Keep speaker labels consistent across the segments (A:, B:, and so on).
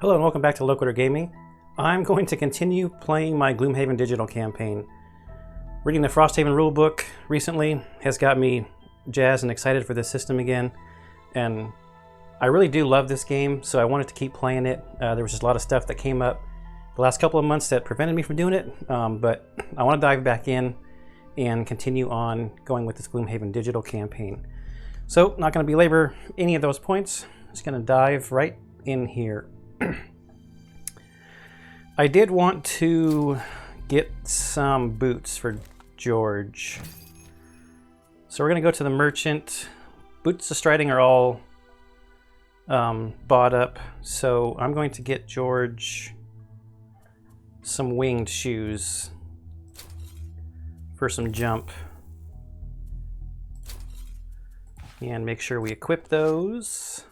A: Hello and welcome back to Locator Gaming. I'm going to continue playing my Gloomhaven digital campaign. Reading the Frosthaven rulebook recently has got me jazzed and excited for this system again, and I really do love this game, so I wanted to keep playing it. There was just a lot of stuff that came up the last couple of months that prevented me from doing it, but I want to dive back in and continue on going with this Gloomhaven digital campaign. So, not going to belabor any of those points, just going to dive right in here. I did want to get some boots for George. So we're going to go to the merchant. Boots of striding are all bought up. So I'm going to get George some winged shoes for some jump. And make sure we equip those.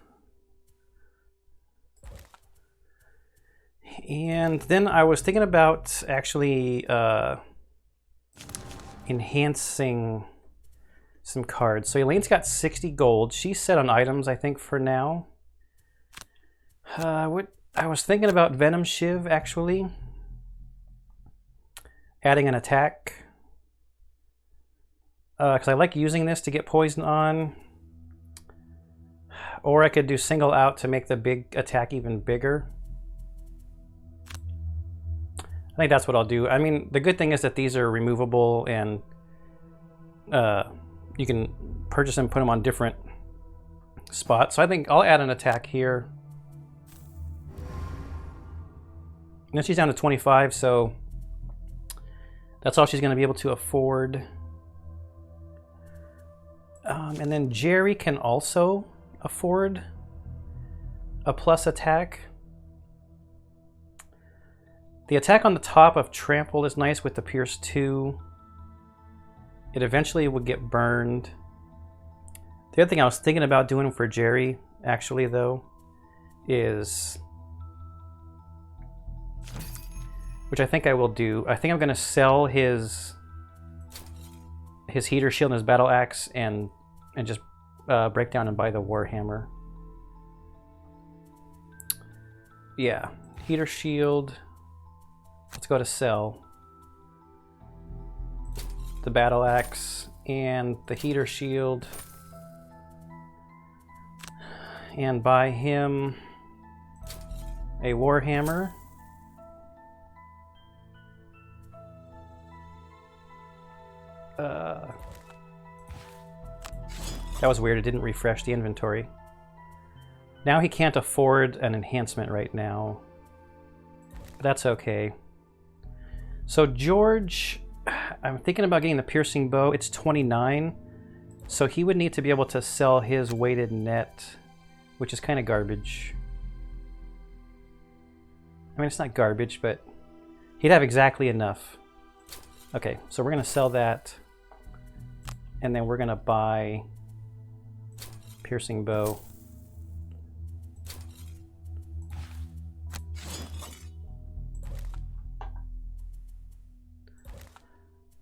A: And then I was thinking about actually enhancing some cards. So Elaine's got 60 gold. She's set on items, I think, for now. What I was thinking about Venom Shiv, actually. Adding an attack. Because I like using this to get poison on. Or I could do single out to make the big attack even bigger. I think that's what I'll do. I mean, the good thing is that these are removable and you can purchase them and put them on different spots. So I think I'll add an attack here. And then she's down to 25, so that's all she's going to be able to afford. And then Jerry can also afford a plus attack. The attack on the top of Trample is nice with the Pierce 2. It eventually would get burned. The other thing I was thinking about doing for Jerry, actually, though, is... which I think I will do. I think I'm going to sell his heater shield and his battle axe and just break down and buy the Warhammer. Yeah, heater shield... Let's go to sell. The battle axe and the heater shield. And buy him a Warhammer. That was weird, it didn't refresh the inventory. Now he can't afford an enhancement right now. But that's okay. So George, I'm thinking about getting the piercing bow. It's 29, so he would need to be able to sell his weighted net, which is kind of garbage. I mean, it's not garbage, but he'd have exactly enough. Okay, so we're going to sell that, and then we're going to buy piercing bow.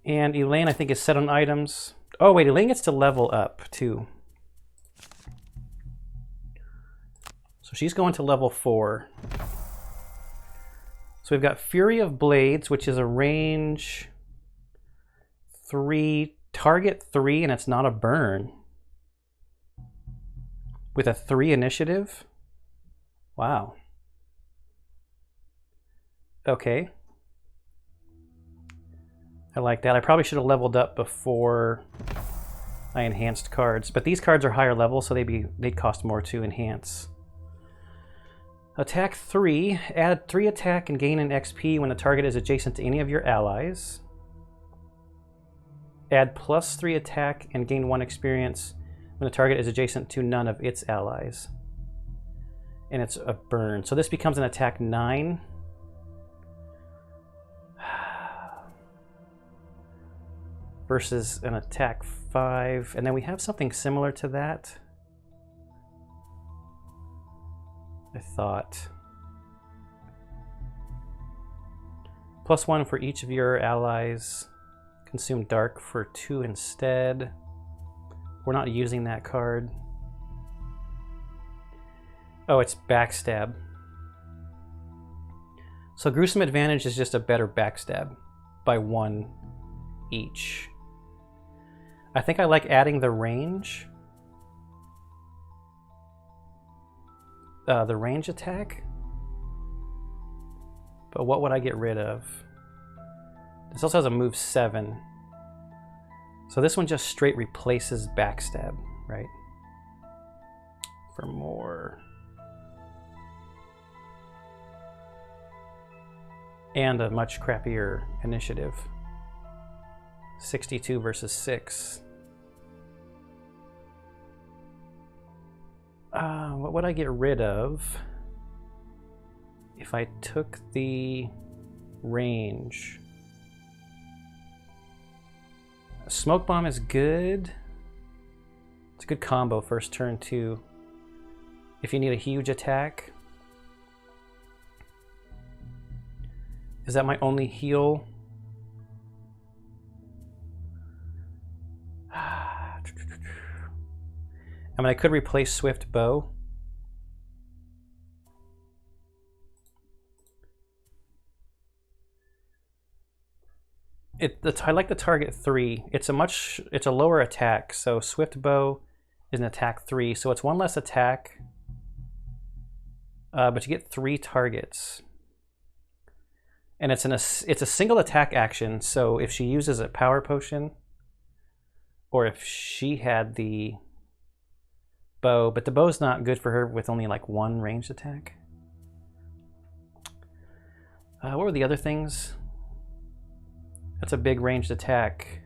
A: And Elaine, I think, is set on items. Oh, wait, Elaine gets to level up, too. So she's going to level 4. So we've got Fury of Blades, which is a range 3, target 3, and it's not a burn. With a 3 initiative? Wow. Okay. I like that. I probably should have leveled up before I enhanced cards, but these cards are higher level, so they'd cost more to enhance. Attack 3. Add 3 attack and gain an XP when the target is adjacent to any of your allies. Add plus 3 attack and gain 1 experience when the target is adjacent to none of its allies. And it's a burn. So this becomes an attack 9. Versus an attack 5, and then we have something similar to that. I thought. +1 for each of your allies. Consume dark for 2 instead. We're not using that card. Oh, it's backstab. So Gruesome Advantage is just a better backstab by 1 each. I think I like adding the range. The range attack. But what would I get rid of? This also has a move 7. So this one just straight replaces backstab, right? For more. And a much crappier initiative. 62 versus 6. What would I get rid of if I took the range? Smoke Bomb is good. It's a good combo first turn too. If you need a huge attack. Is that my only heal? I mean, I could replace Swift Bow. I like the target 3. It's a lower attack, so Swift Bow is an attack 3, so it's 1 less attack, but you get 3 targets. And it's a single attack action, so if she uses a power potion, or if she had the bow, but the bow's not good for her with only like 1 ranged attack. What were the other things? That's a big ranged attack.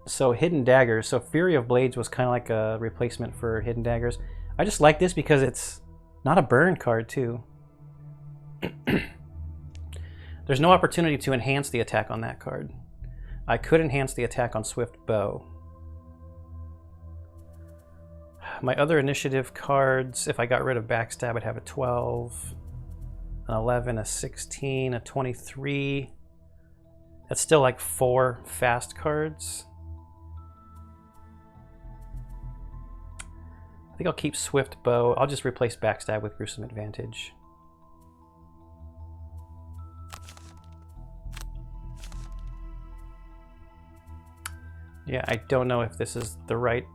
A: So Hidden Daggers. So Fury of Blades was kind of like a replacement for Hidden Daggers. I just like this because it's not a burn card too. There's no opportunity to enhance the attack on that card. I could enhance the attack on Swift Bow. My other initiative cards, if I got rid of Backstab, I'd have a 12, an 11, a 16, a 23. That's still like 4 fast cards. I think I'll keep Swift Bow. I'll just replace Backstab with Gruesome Advantage. Yeah, I don't know if this is the right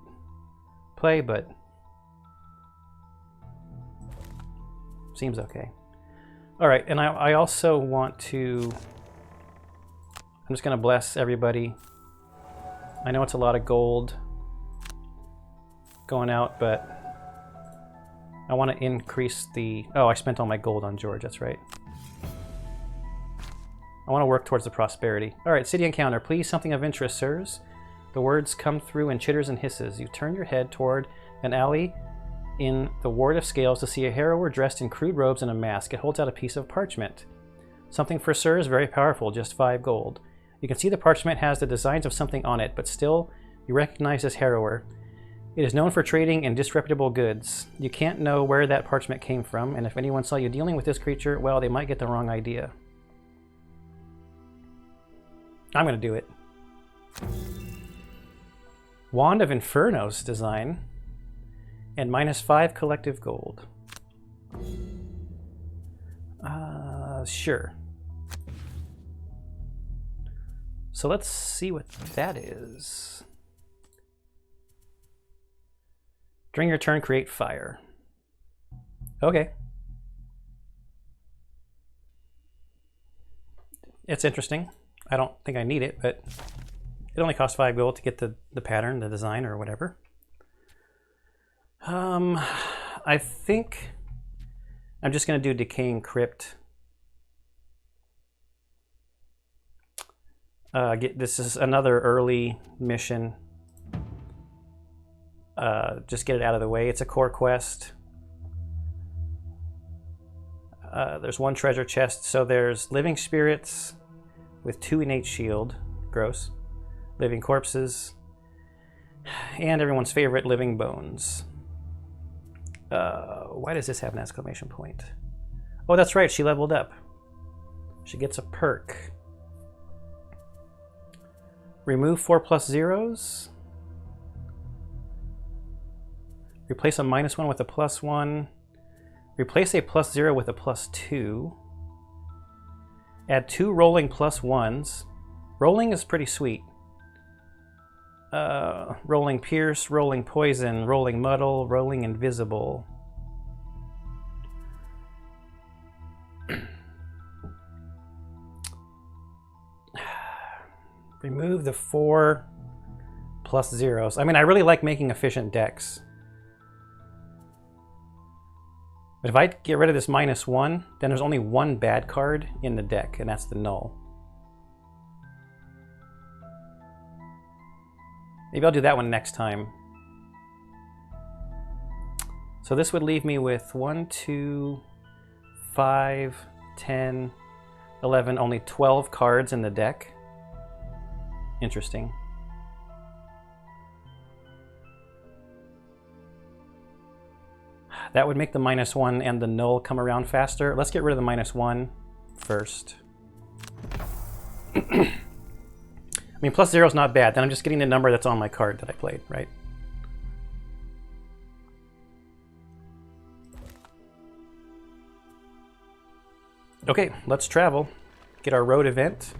A: play, but seems okay. All right, and I also want to... I'm just going to bless everybody. I know it's a lot of gold going out, but I want to increase the... Oh, I spent all my gold on George, that's right. I want to work towards the prosperity. All right, city encounter. Please, something of interest, sirs. The words come through in chitters and hisses. You turn your head toward an alley in the Ward of Scales to see a harrower dressed in crude robes and a mask. It holds out a piece of parchment. Something for sirs, very powerful, just 5 gold. You can see the parchment has the designs of something on it, but still, you recognize this harrower. It is known for trading in disreputable goods. You can't know where that parchment came from, and if anyone saw you dealing with this creature, well, they might get the wrong idea. I'm going to do it. Wand of Inferno's design, and -5 collective gold. Sure. So let's see what that is. During your turn, create fire. Okay. It's interesting. I don't think I need it, but it only costs 5 gold to get the pattern, the design, or whatever. I think I'm just going to do Decaying Crypt. This is another early mission. Just get it out of the way. It's a core quest. There's 1 treasure chest. So there's living spirits with 2 innate shield. Gross. Living corpses. And everyone's favorite, living bones. Why does this have an exclamation point? Oh, that's right. She leveled up. She gets a perk. Remove 4 plus zeros. Replace a -1 with a +1. Replace a +0 with a +2. Add 2 rolling +1s. Rolling is pretty sweet. Rolling Pierce, Rolling Poison, Rolling Muddle, Rolling Invisible. Remove the 4 +0s. I mean, I really like making efficient decks. But if I get rid of this -1, then there's only one bad card in the deck, and that's the null. Maybe I'll do that one next time. So this would leave me with 1, 2, 5, 10, 11, only 12 cards in the deck. Interesting. That would make the -1 and the null come around faster. Let's get rid of the -1 first. I mean, +0 is not bad. Then I'm just getting the number that's on my card that I played, right? Okay, let's travel. Get our road event.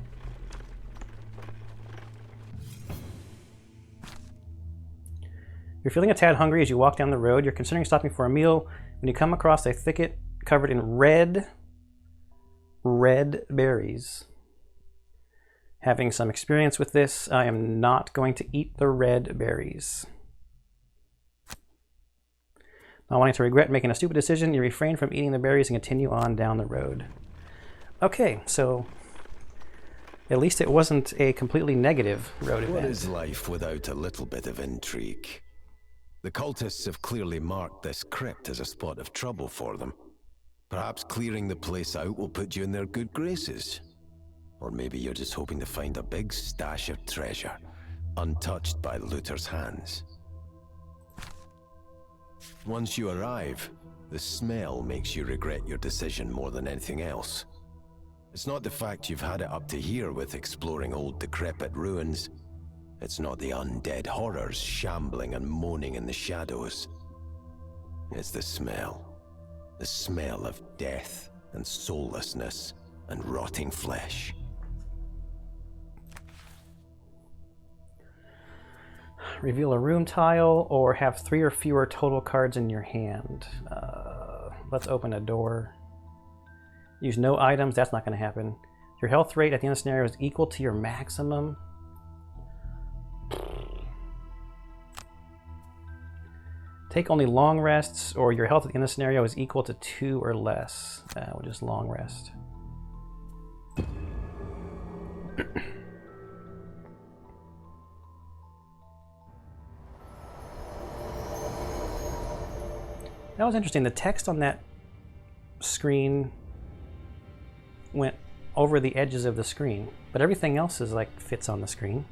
A: You're feeling a tad hungry as you walk down the road. You're considering stopping for a meal when you come across a thicket covered in red berries. Having some experience with this, I am not going to eat the red berries. Not wanting to regret making a stupid decision, you refrain from eating the berries and continue on down the road. Okay, so at least it wasn't a completely negative road event.
B: What is life without a little bit of intrigue? The cultists have clearly marked this crypt as a spot of trouble for them. Perhaps clearing the place out will put you in their good graces. Or maybe you're just hoping to find a big stash of treasure, untouched by looters' hands. Once you arrive, the smell makes you regret your decision more than anything else. It's not the fact you've had it up to here with exploring old decrepit ruins. It's not the undead horrors shambling and moaning in the shadows. It's the smell. The smell of death and soullessness and rotting flesh.
A: Reveal a room tile or have 3 or fewer total cards in your hand. Let's open a door. Use no items. That's not going to happen. Your health rate at the end of the scenario is equal to your maximum. Take only long rests, or your health at the end of the scenario is equal to 2 or less. We'll just long rest. That was interesting. The text on that screen went over the edges of the screen, but everything else is like fits on the screen.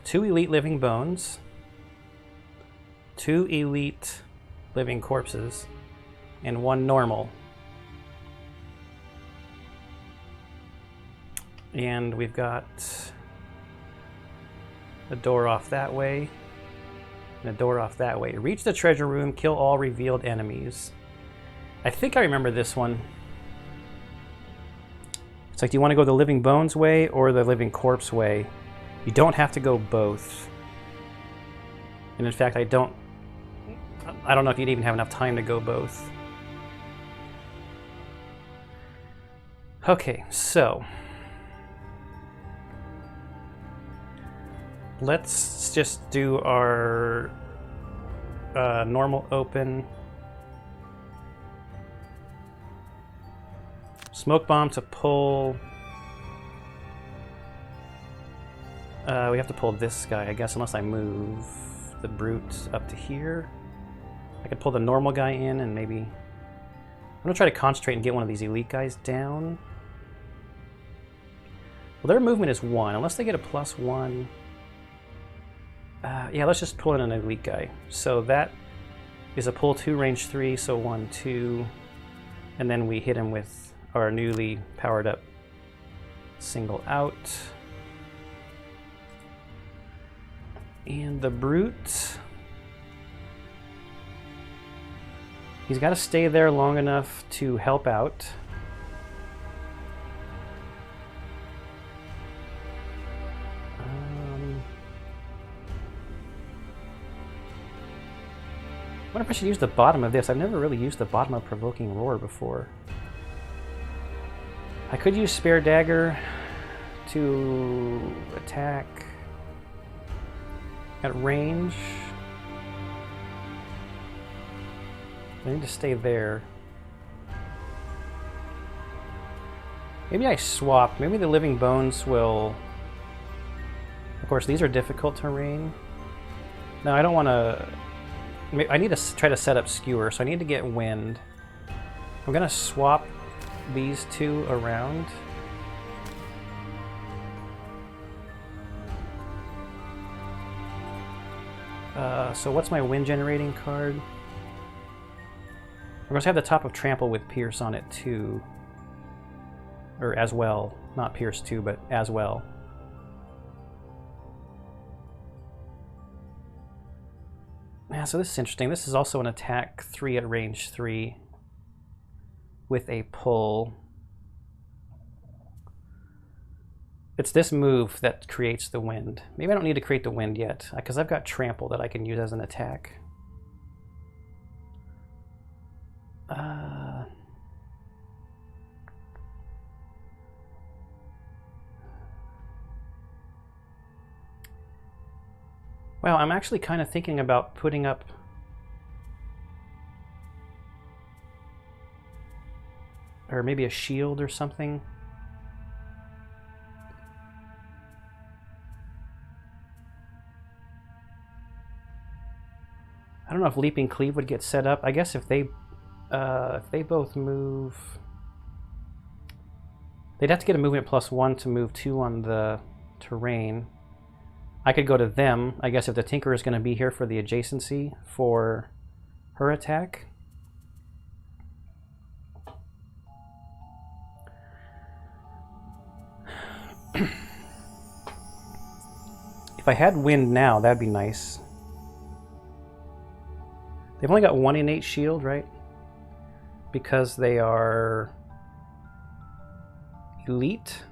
A: 2 elite living bones, 2 elite living corpses, and 1 normal. And we've got a door off that way, and a door off that way. Reach the treasure room, kill all revealed enemies. I think I remember this one. It's like, do you want to go the living bones way or the living corpse way? You don't have to go both. And in fact, I don't know if you'd even have enough time to go both. Okay, so let's just do our normal open. Smoke bomb to pull. We have to pull this guy, I guess, unless I move the brute up to here. I could pull the normal guy in and maybe... I'm going to try to concentrate and get one of these elite guys down. Well, their movement is 1. Unless they get a +1... yeah, let's just pull in an elite guy. So that is a pull 2, range 3, so 1, 2. And then we hit him with our newly powered up single out. And the brute He's got to stay there long enough to help out. I wonder if I should use the bottom of this. I've never really used the bottom of Provoking Roar before. I could use Spare Dagger to attack at range. I need to stay there. Maybe I swap. Maybe the Living Bones will... Of course, these are difficult terrain. No, I don't want to... I need to try to set up Skewer, so I need to get Wind. I'm going to swap these two around. So what's my Wind generating card? We're going to have the top of Trample with Pierce on it too. Or as well. Not Pierce 2, but as well. Yeah, so this is interesting. This is also an attack 3 at range 3 with a pull. It's this move that creates the Wind. Maybe I don't need to create the Wind yet, because I've got Trample that I can use as an attack. Well, I'm actually kind of thinking about putting up or maybe a shield or something. I don't know if Leaping Cleave would get set up. I guess if they both move, they'd have to get a movement +1 to move 2 on the terrain. I could go to them. I guess if the Tinkerer is going to be here for the adjacency for her attack. If I had Wind now, that'd be nice. They've only got 1 innate shield, right? Because they are elite.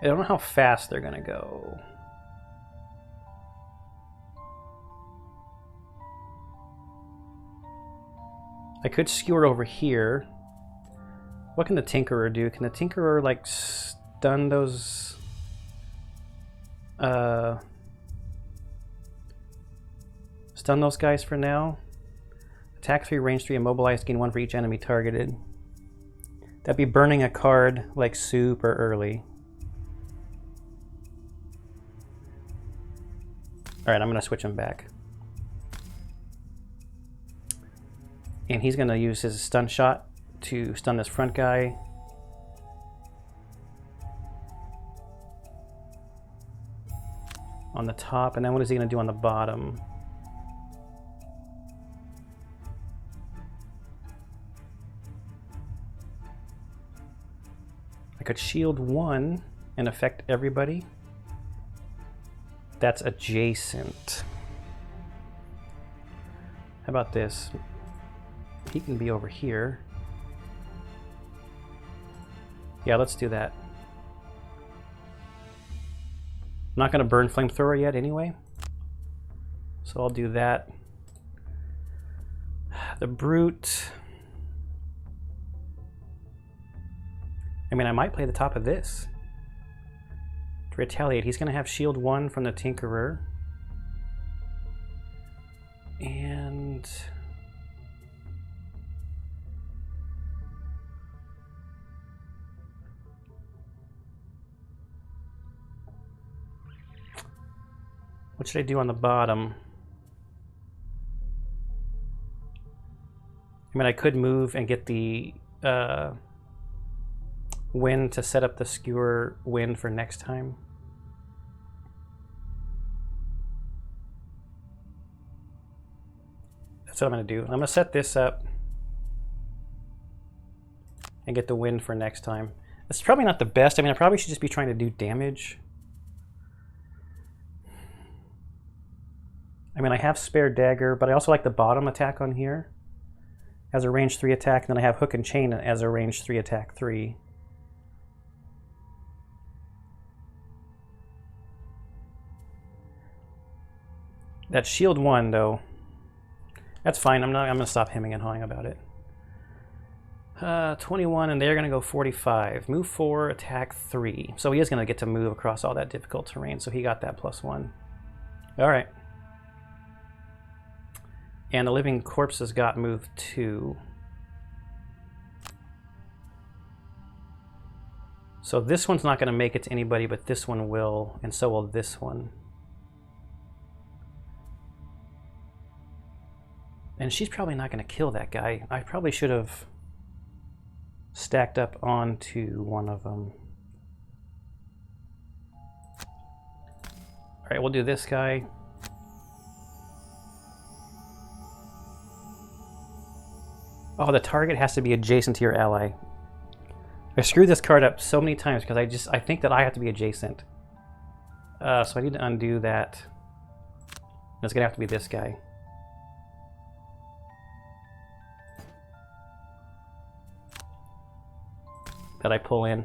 A: I don't know how fast they're gonna go. I could skewer over here. What can the Tinkerer do? Can the Tinkerer like stun those guys for now? Attack 3, range 3, immobilized, gain 1 for each enemy targeted. That'd be burning a card like super early. Alright, I'm going to switch him back. And he's going to use his stun shot to stun this front guy. On the top, and then what is he going to do on the bottom? I could shield 1 and affect everybody. That's adjacent. How about this? He can be over here. Yeah, let's do that. I'm not going to burn Flamethrower yet anyway. So I'll do that. The Brute. I mean, I might play the top of this. To retaliate, he's going to have shield 1 from the Tinkerer. And... what should I do on the bottom? I mean, I could move and get the Wind to set up the Skewer Wind for next time. That's what I'm going to do. I'm going to set this up and get the Wind for next time. It's probably not the best. I mean, I probably should just be trying to do damage. I mean, I have spare dagger, but I also like the bottom attack on here as a range 3 attack, and then I have hook and chain as a range 3 attack 3. That shield 1 though, that's fine. I'm gonna stop hemming and hawing about it. 21, and they're gonna go 45. Move 4, attack 3. So he is gonna get to move across all that difficult terrain. So he got that +1. All right. And the living corpses got moved 2. So this one's not gonna make it to anybody, but this one will, and so will this one. And she's probably not going to kill that guy. I probably should have stacked up onto one of them. All right, we'll do this guy. Oh, the target has to be adjacent to your ally. I screwed this card up so many times because I think that I have to be adjacent. So I need to undo that. It's going to have to be this guy. That I pull in.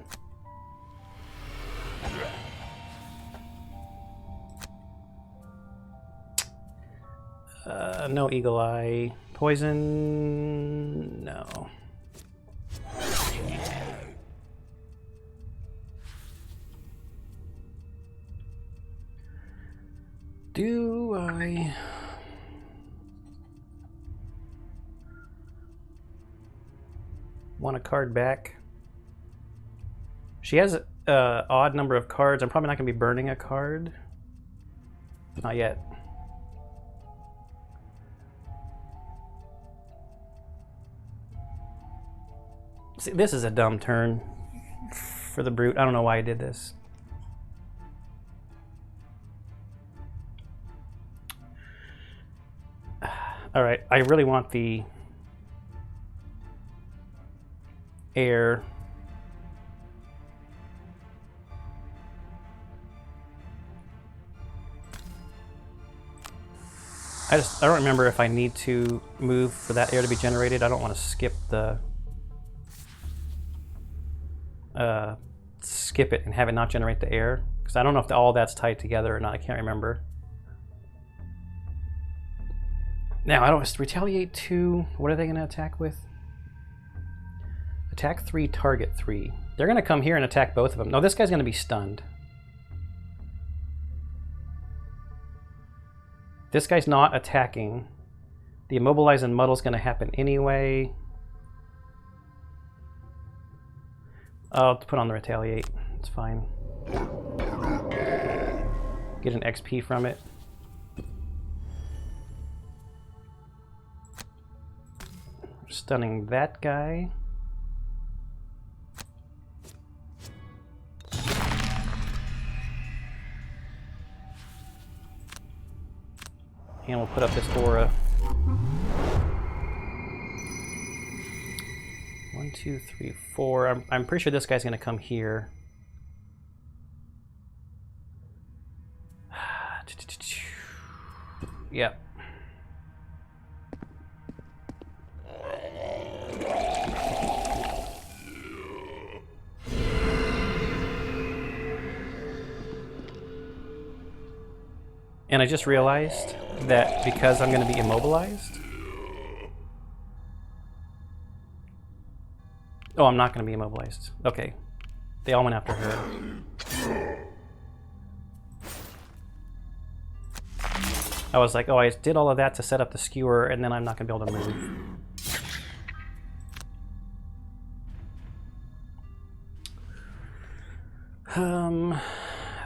A: No eagle eye. Poison. No. Do I want a card back? She has an odd number of cards. I'm probably not going to be burning a card. Not yet. See, this is a dumb turn for the brute. I don't know why I did this. All right, I really want the air. I don't remember if I need to move for that air to be generated. I don't want to skip it and have it not generate the air, because I don't know if all that's tied together or not. I can't remember. Now I don't retaliate 2. What are they going to attack with? Attack 3, target 3. They're going to come here and attack both of them. No, this guy's going to be stunned. This guy's not attacking. The immobilize and muddle's going to happen anyway. I'll put on the retaliate. It's fine. Get an XP from it. Stunning that guy. And we'll put up this aura. 1, 2, 3, 4. I'm pretty sure this guy's going to come here. Yep. And I just realized that because I'm going to be immobilized. Oh, I'm not going to be immobilized. Okay. They all went after her. I was like, oh, I did all of that to set up the skewer, and then I'm not going to be able to move.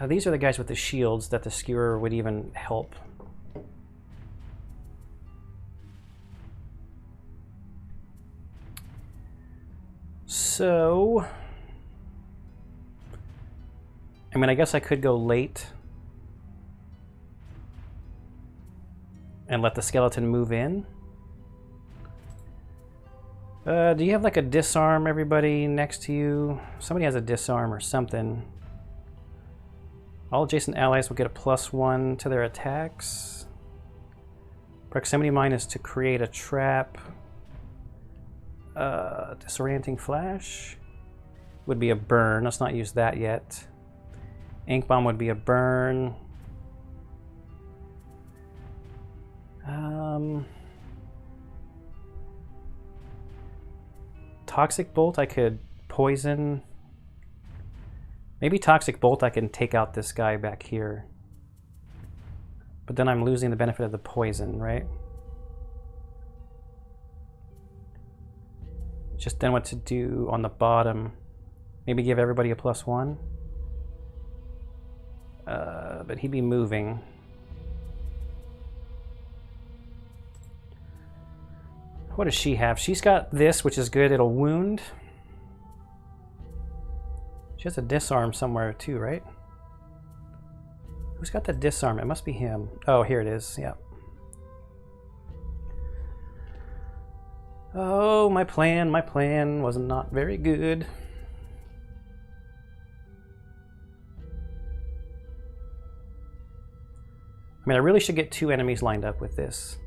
A: These are the guys with the shields that the skewer would even help. So, I mean, I guess I could go late and let the skeleton move in. Do you have like a disarm, everybody next to you? Somebody has a disarm or something. All adjacent allies will get a +1 to their attacks. Proximity mine is to create a trap. Disorienting flash would be a burn. Let's not use that yet. Ink bomb would be a burn. Toxic bolt I could poison. Maybe toxic bolt I can take out this guy back here. But then I'm losing the benefit of the poison, right? Just then what to do on the bottom. Maybe give everybody a +1. But he'd be moving. What does she have? She's got this, which is good. It'll wound. She has a disarm somewhere too, right? Who's got the disarm? It must be him. Oh, here it is. Yeah. Oh, my plan was not very good. I mean, I really should get 2 enemies lined up with this.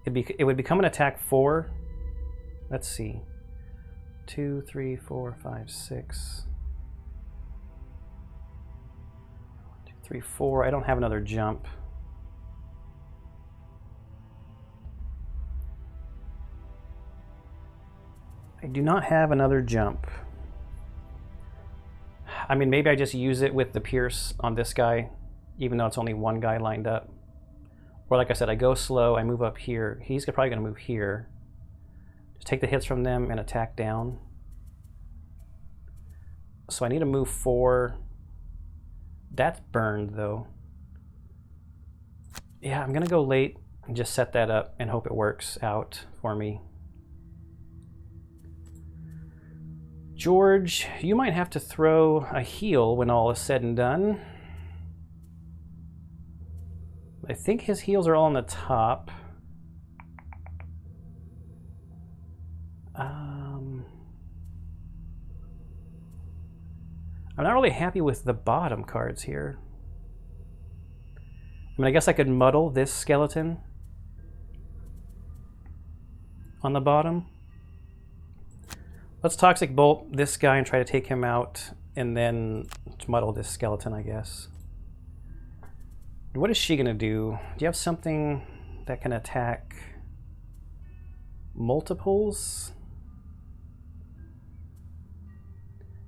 A: It would become an attack 4. Let's see. 2, 3, 4, 5, 6. 1, 2, 3, 4. I don't have another jump. I do not have another jump. I mean, maybe I just use it with the pierce on this guy, even though it's only 1 guy lined up. Or like I said, I go slow, I move up here. He's probably going to move here. Just take the hits from them and attack down. So I need to move 4. That's burned though. Yeah, I'm going to go late and just set that up and hope it works out for me. George, you might have to throw a heal when all is said and done. I think his heals are all on the top. I'm not really happy with the bottom cards here. I mean, I guess I could muddle this skeleton on the bottom. Let's Toxic Bolt this guy and try to take him out, and then muddle this skeleton, I guess. What is she going to do? Do you have something that can attack multiples?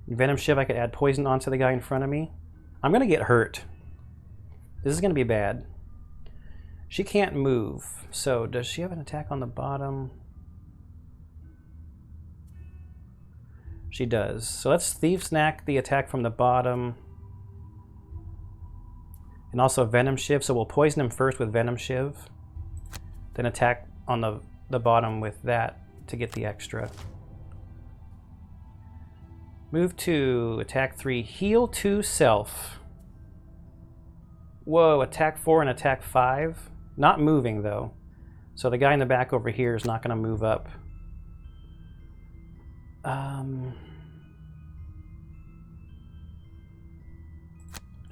A: Venom Shiv, I could add poison onto the guy in front of me. I'm going to get hurt. This is going to be bad. She can't move. So does she have an attack on the bottom? She does. So let's Thief Snack the attack from the bottom. And also Venom Shiv, so we'll poison him first with Venom Shiv. Then attack on the bottom with that to get the extra. Move 2, attack 3, heal 2 self. Whoa, attack 4 and attack 5. Not moving though. So the guy in the back over here is not going to move up.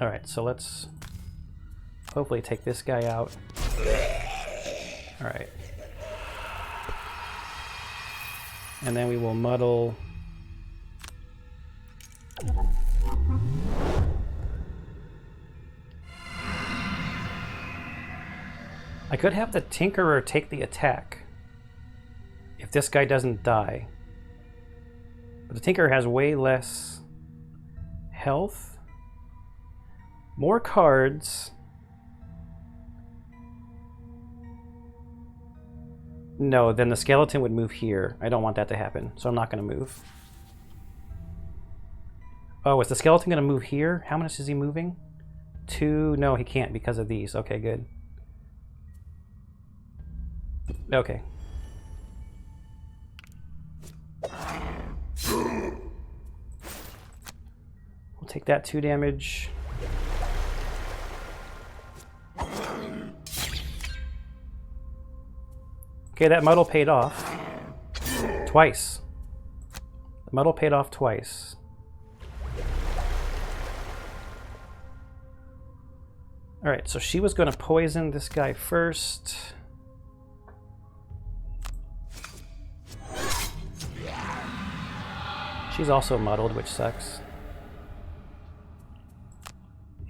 A: Alright, so let's hopefully take this guy out. Alright. And then we will muddle. I could have the Tinkerer take the attack if this guy doesn't die. But the Tinkerer has way less health. More cards. No, then the skeleton would move here. I don't want that to happen, so I'm not going to move. Oh, is the skeleton going to move here? How much is he moving? 2? No, he can't because of these. Okay, good. Okay. We'll take that 2 damage. Okay, that muddle paid off. Twice. The muddle paid off twice. Alright, so she was going to poison this guy first. She's also muddled, which sucks.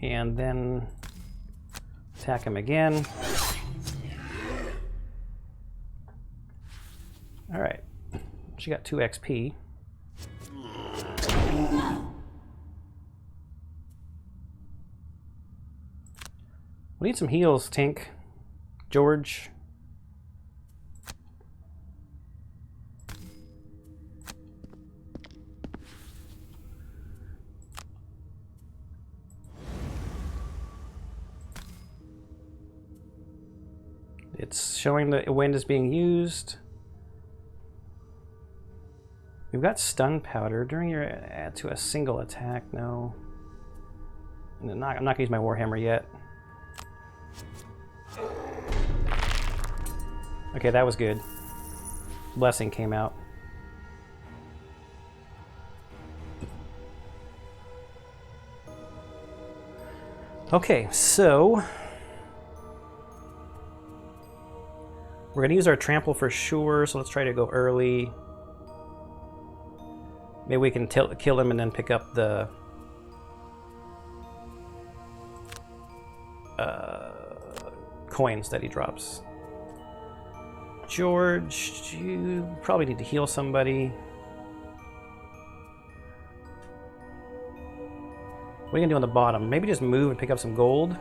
A: And then attack him again. Alright, she got 2 XP. We need some heals, Tink. George. It's showing the wind is being used. We've got stun powder during your add to a single attack. No. I'm not going to use my Warhammer yet. Okay, that was good. Blessing came out. Okay, so we're going to use our trample for sure, so let's try to go early. Maybe we can kill him and then pick up the coins that he drops. George, you probably need to heal somebody. What are you going to do on the bottom? Maybe just move and pick up some gold.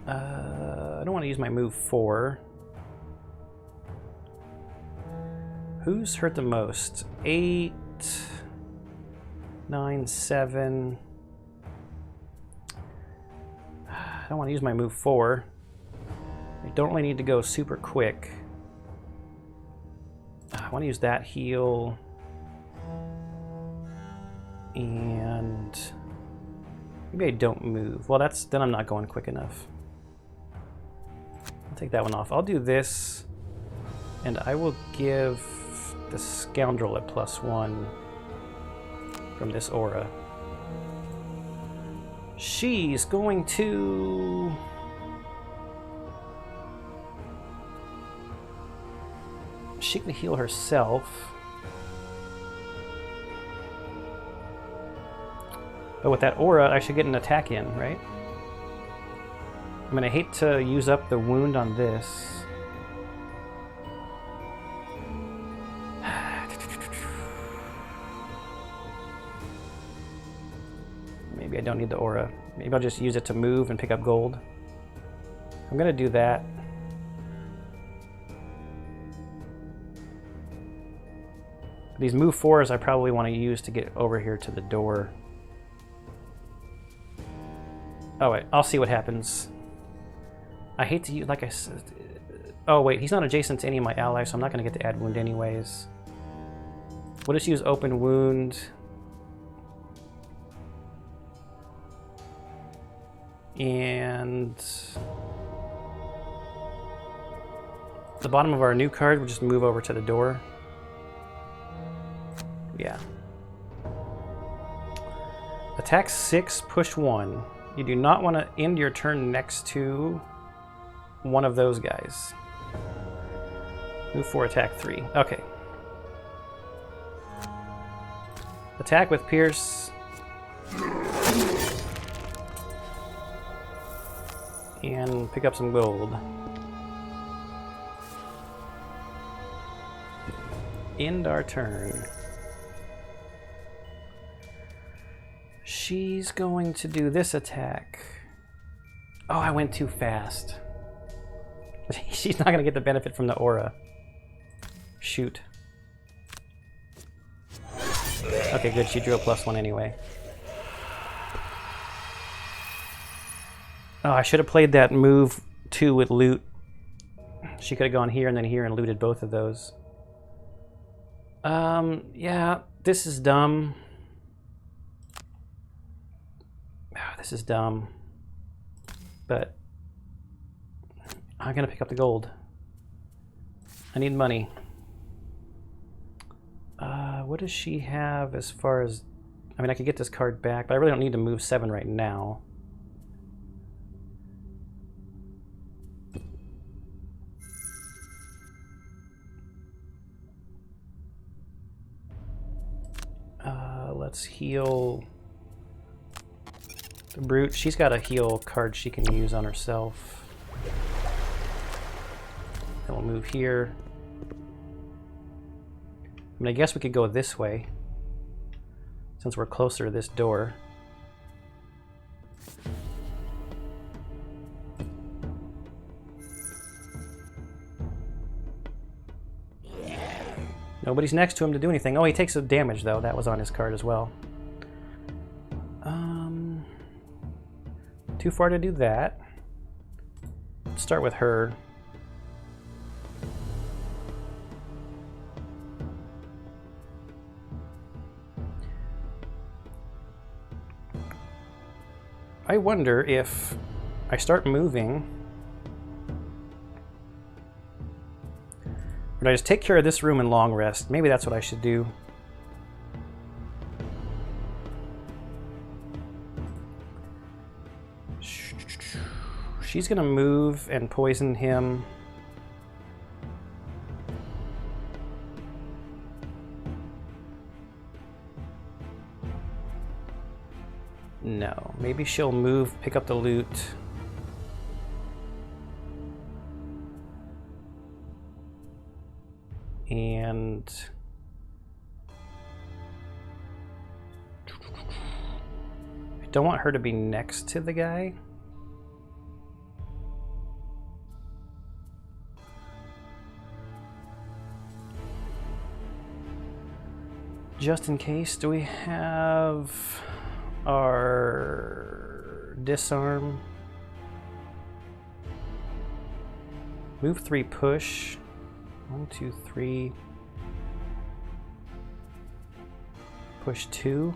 A: I don't want to use my move 4. Who's hurt the most? 8, 9, 7. I don't want to use my move 4. I don't really need to go super quick. I want to use that heal. And maybe I don't move. Well, then I'm not going quick enough. I'll take that one off. I'll do this, and I will give the scoundrel at +1 from this aura. She's going to... She can heal herself. But with that aura, I should get an attack in, right? I mean, I hate to use up the wound on this. Maybe I don't need the aura. Maybe I'll just use it to move and pick up gold. I'm gonna do that. These move 4s I probably want to use to get over here to the door. Oh wait, I'll see what happens. I hate to use, like I said... Oh wait, he's not adjacent to any of my allies, so I'm not gonna get to add wound anyways. We'll just use open wound. And the bottom of our new card, we'll just move over to the door. Yeah. Attack 6, push 1. You do not want to end your turn next to one of those guys. Move 4, attack 3. Okay. Attack with Pierce. And pick up some gold. End our turn. She's going to do this attack. Oh, I went too fast. She's not going to get the benefit from the aura. Shoot. Okay, good. She drew a +1 anyway. Oh, I should have played that move 2 with loot. She could have gone here and then here and looted both of those. Yeah, this is dumb. Oh, this is dumb. But I'm gonna pick up the gold. I need money. What does she have as far as... I mean, I could get this card back, but I really don't need to move 7 right now. Let's heal the Brute. She's got a heal card she can use on herself. Then we'll move here. I mean, I guess we could go this way, since we're closer to this door. Nobody's next to him to do anything. Oh, he takes some damage, though. That was on his card as well. Too far to do that. Let's start with her. I wonder if I start moving, or I just take care of this room and long rest. Maybe that's what I should do. She's gonna move and poison him. No, maybe she'll move, pick up the loot. And I don't want her to be next to the guy. Just in case, do we have our disarm? Move 3, push. 1, 2, 3. Push 2.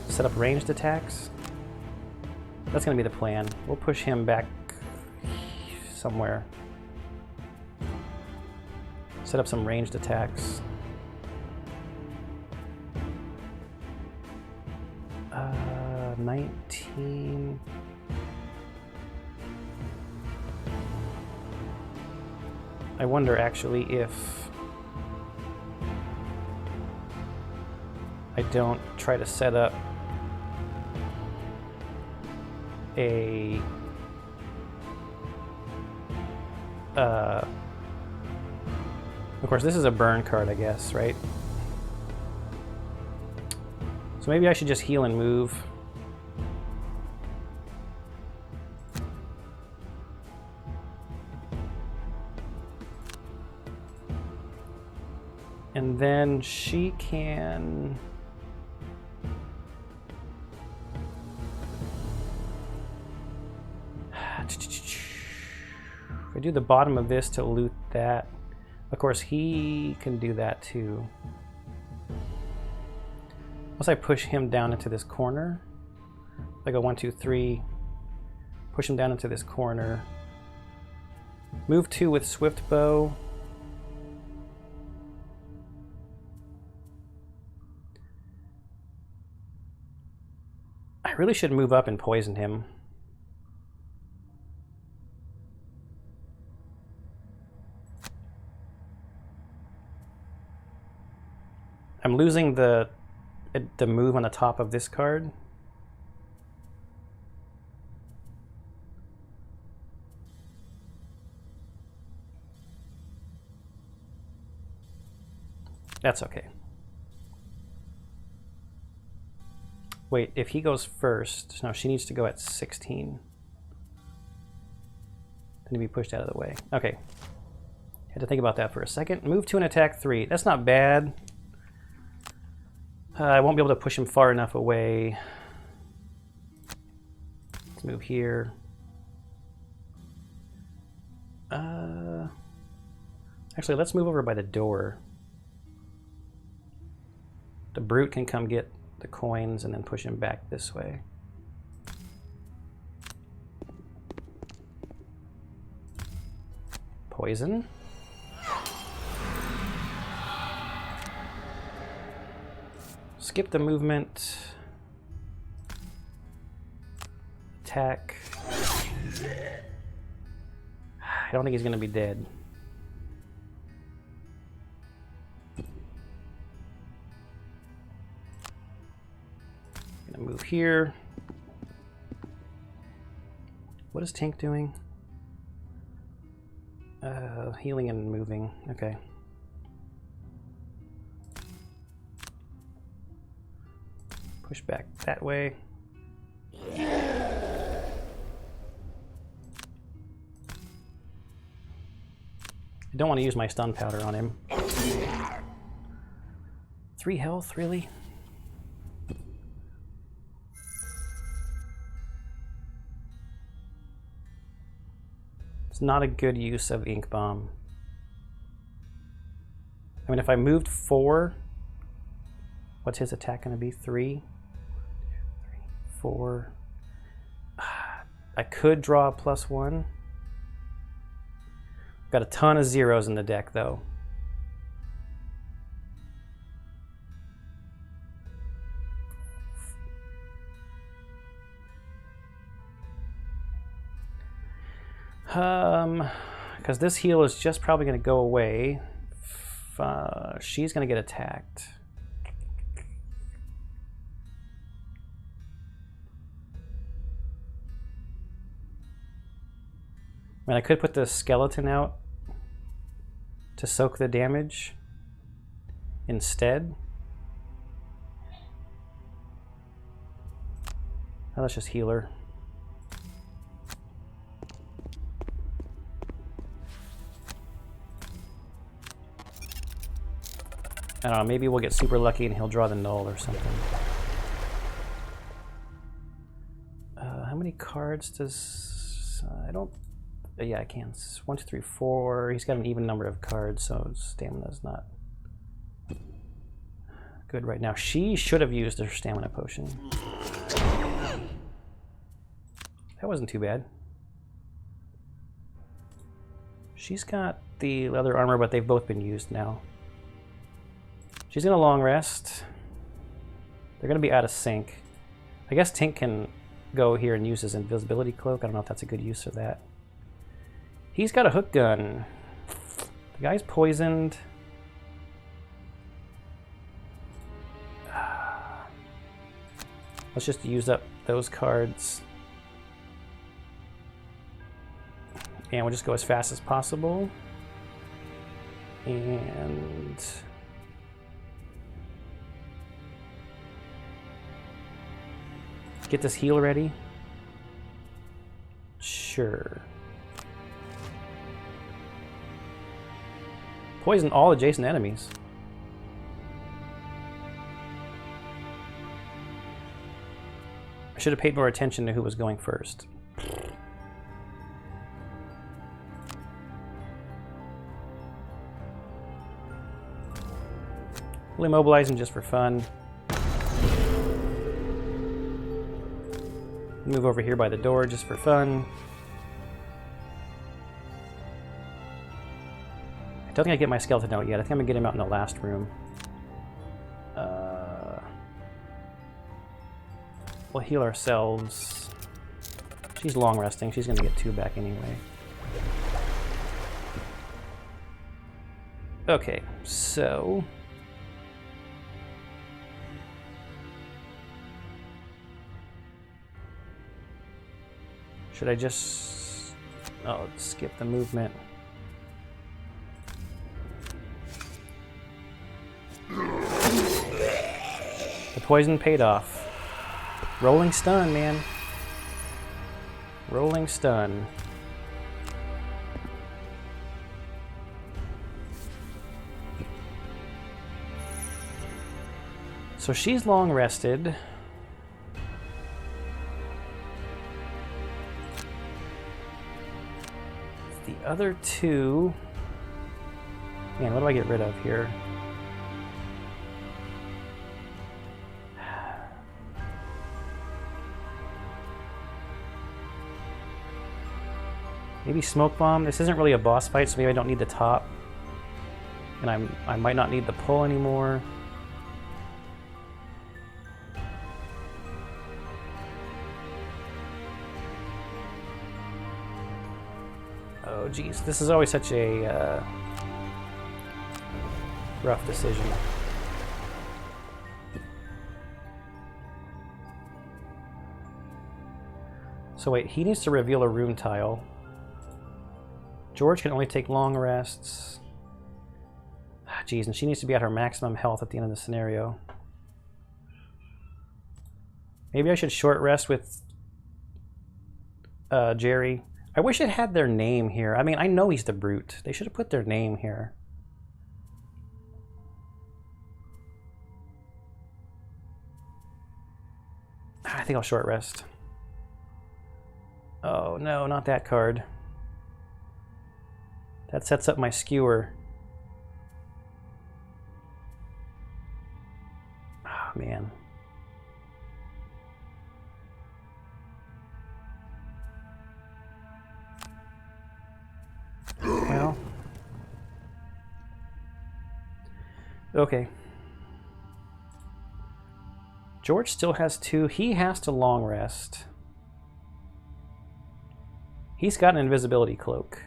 A: Set up ranged attacks. That's gonna be the plan. We'll push him back somewhere. Set up some ranged attacks. 19. I wonder actually if I don't try to set up a of course this is a burn card, I guess, right? So maybe I should just heal and move. And then she can... If I do the bottom of this to loot that, of course he can do that too. Once I push him down into this corner, I go 1, 2, 3, push him down into this corner, move 2 with Swift Bow. I really should move up and poison him. I'm losing the move on the top of this card. That's okay. Wait, if he goes first, no, she needs to go at 16. Then to be pushed out of the way. Okay. Had to think about that for a second. Move 2 and attack 3. That's not bad. I won't be able to push him far enough away. Let's move here. Actually, let's move over by the door. The Brute can come get the coins and then push him back this way. Poison. Skip the movement. Attack. I don't think he's going to be dead. Gonna move here. What is Tink doing? Healing and moving. Okay. Push back that way. I don't want to use my stun powder on him. 3 health, really? It's not a good use of Ink Bomb. I mean, if I moved 4, what's his attack going to be? 3, 4. I could draw a +1. Got a ton of zeros in the deck, though. Because this heal is just probably going to go away. She's going to get attacked. I mean, I could put the skeleton out to soak the damage instead. Oh, let's just heal her. I don't know, maybe we'll get super lucky and he'll draw the null or something. How many cards does... I don't... yeah, I can. 1, 2, 3, 4. He's got an even number of cards, so stamina's not good right now. She should have used her stamina potion. That wasn't too bad. She's got the leather armor, but they've both been used now. She's gonna long rest. They're gonna be out of sync. I guess Tink can go here and use his Invisibility Cloak. I don't know if that's a good use of that. He's got a hook gun. The guy's poisoned. Let's just use up those cards. And we'll just go as fast as possible. And... get this heal ready. Sure. Poison all adjacent enemies. I should have paid more attention to who was going first. We'll immobilize him just for fun. Move over here by the door just for fun. I don't think I get my skeleton out yet. I think I'm gonna get him out in the last room. We'll heal ourselves. She's long resting. She's gonna get 2 back anyway. Okay, so... should I just... oh, skip the movement. The poison paid off. Rolling stun, man. Rolling stun. So she's long rested. The other 2... man, what do I get rid of here? Maybe Smoke Bomb. This isn't really a boss fight, so maybe I don't need the top. And I might not need the pull anymore. Oh, geez. This is always such a rough decision. So wait, he needs to reveal a rune tile. George can only take long rests. Geez, and she needs to be at her maximum health at the end of the scenario. Maybe I should short rest with Jerry. I wish it had their name here. I mean, I know he's the brute. They should have put their name here. I think I'll short rest. Oh no, not that card. That sets up my skewer. Oh man. Well. Okay. George still has 2. He has to long rest. He's got an invisibility cloak.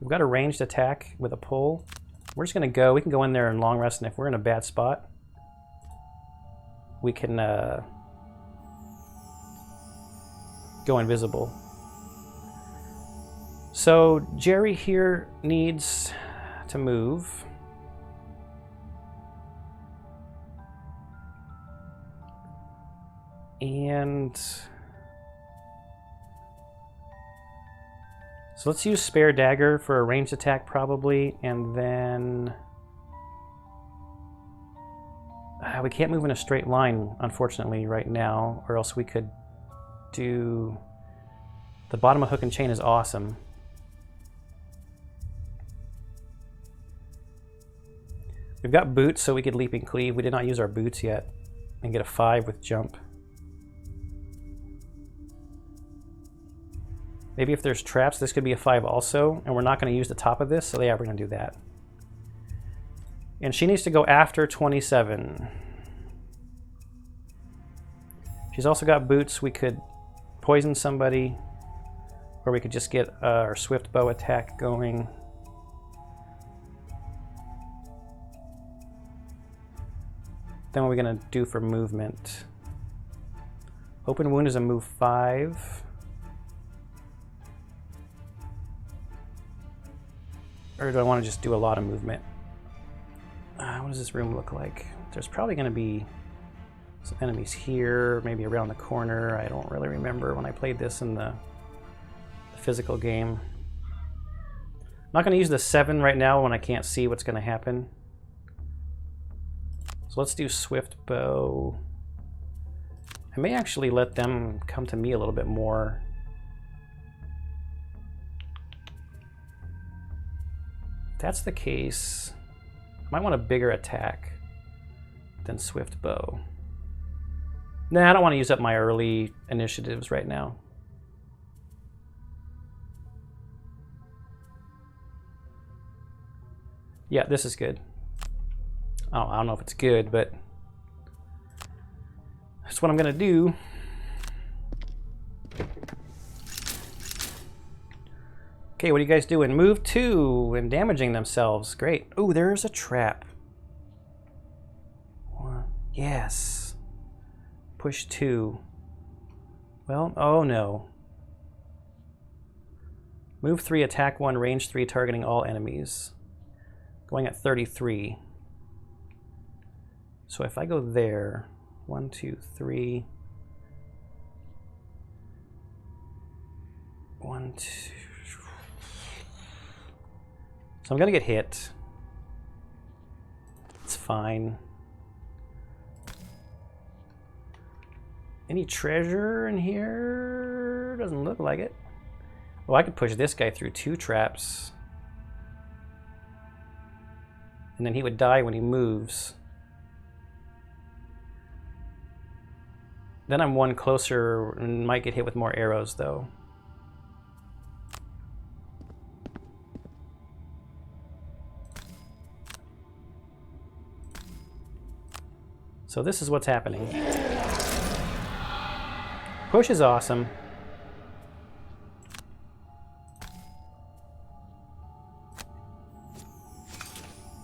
A: We've got a ranged attack with a pull. We're just going to go. We can go in there and long rest, and if we're in a bad spot, we can go invisible. So Jerry here needs to move. And so let's use Spare Dagger for a ranged attack probably, and then we can't move in a straight line unfortunately right now, or else we could do the bottom of Hook and Chain is awesome. We've got boots, so we could Leaping Cleave. We did not use our boots yet and get a 5 with jump. Maybe if there's traps, this could be a 5 also, and we're not going to use the top of this, so yeah, we're going to do that. And she needs to go after 27. She's also got boots. We could poison somebody, or we could just get our swift bow attack going. Then what are we going to do for movement? Open wound is a move 5. Or do I want to just do a lot of movement? What does this room look like? There's probably going to be some enemies here, maybe around the corner. I don't really remember when I played this in the physical game. I'm not going to use the 7 right now when I can't see what's going to happen. So let's do Swift Bow. I may actually let them come to me a little bit more. If that's the case, I might want a bigger attack than Swift Bow. Nah, I don't want to use up my early initiatives right now. Yeah, this is good. Oh, I don't know if it's good, but that's what I'm gonna do. Okay, what are you guys doing? Move 2 and damaging themselves. Great. Oh, there's a trap. Yes. Push 2. Well, oh no. Move 3, attack 1, range 3, targeting all enemies. Going at 33. So if I go there, 1, 2, 3. 1, 2. So I'm gonna get hit. It's fine. Any treasure in here? Doesn't look like it. Oh, I could push this guy through 2 traps. And then he would die when he moves. Then I'm 1 closer and might get hit with more arrows though. So this is what's happening. Push is awesome.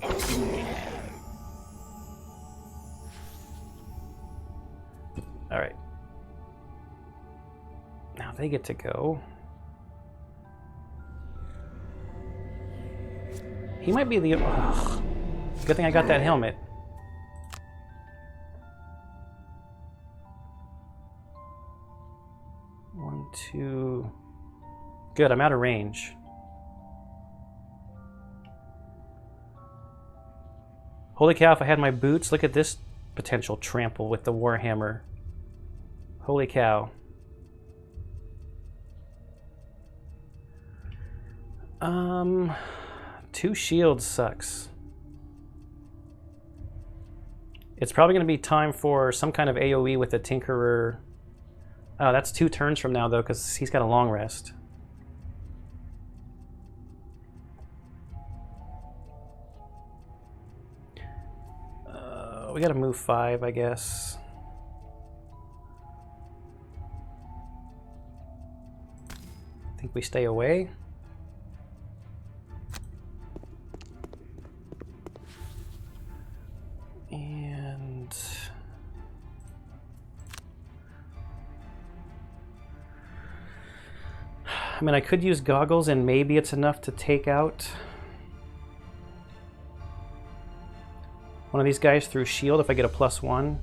A: All right. Now they get to go. He might be the... Ugh. Good thing I got that helmet. One, two... Good, I'm out of range. Holy cow, if I had my boots, look at this potential trample with the Warhammer. Holy cow. Two shields sucks. It's probably going to be time for some kind of AoE with the Tinkerer. Oh, that's 2 turns from now, though, because he's got a long rest. We got to move 5, I guess. I think we stay away. And I mean, I could use goggles and maybe it's enough to take out one of these guys through shield if I get a +1.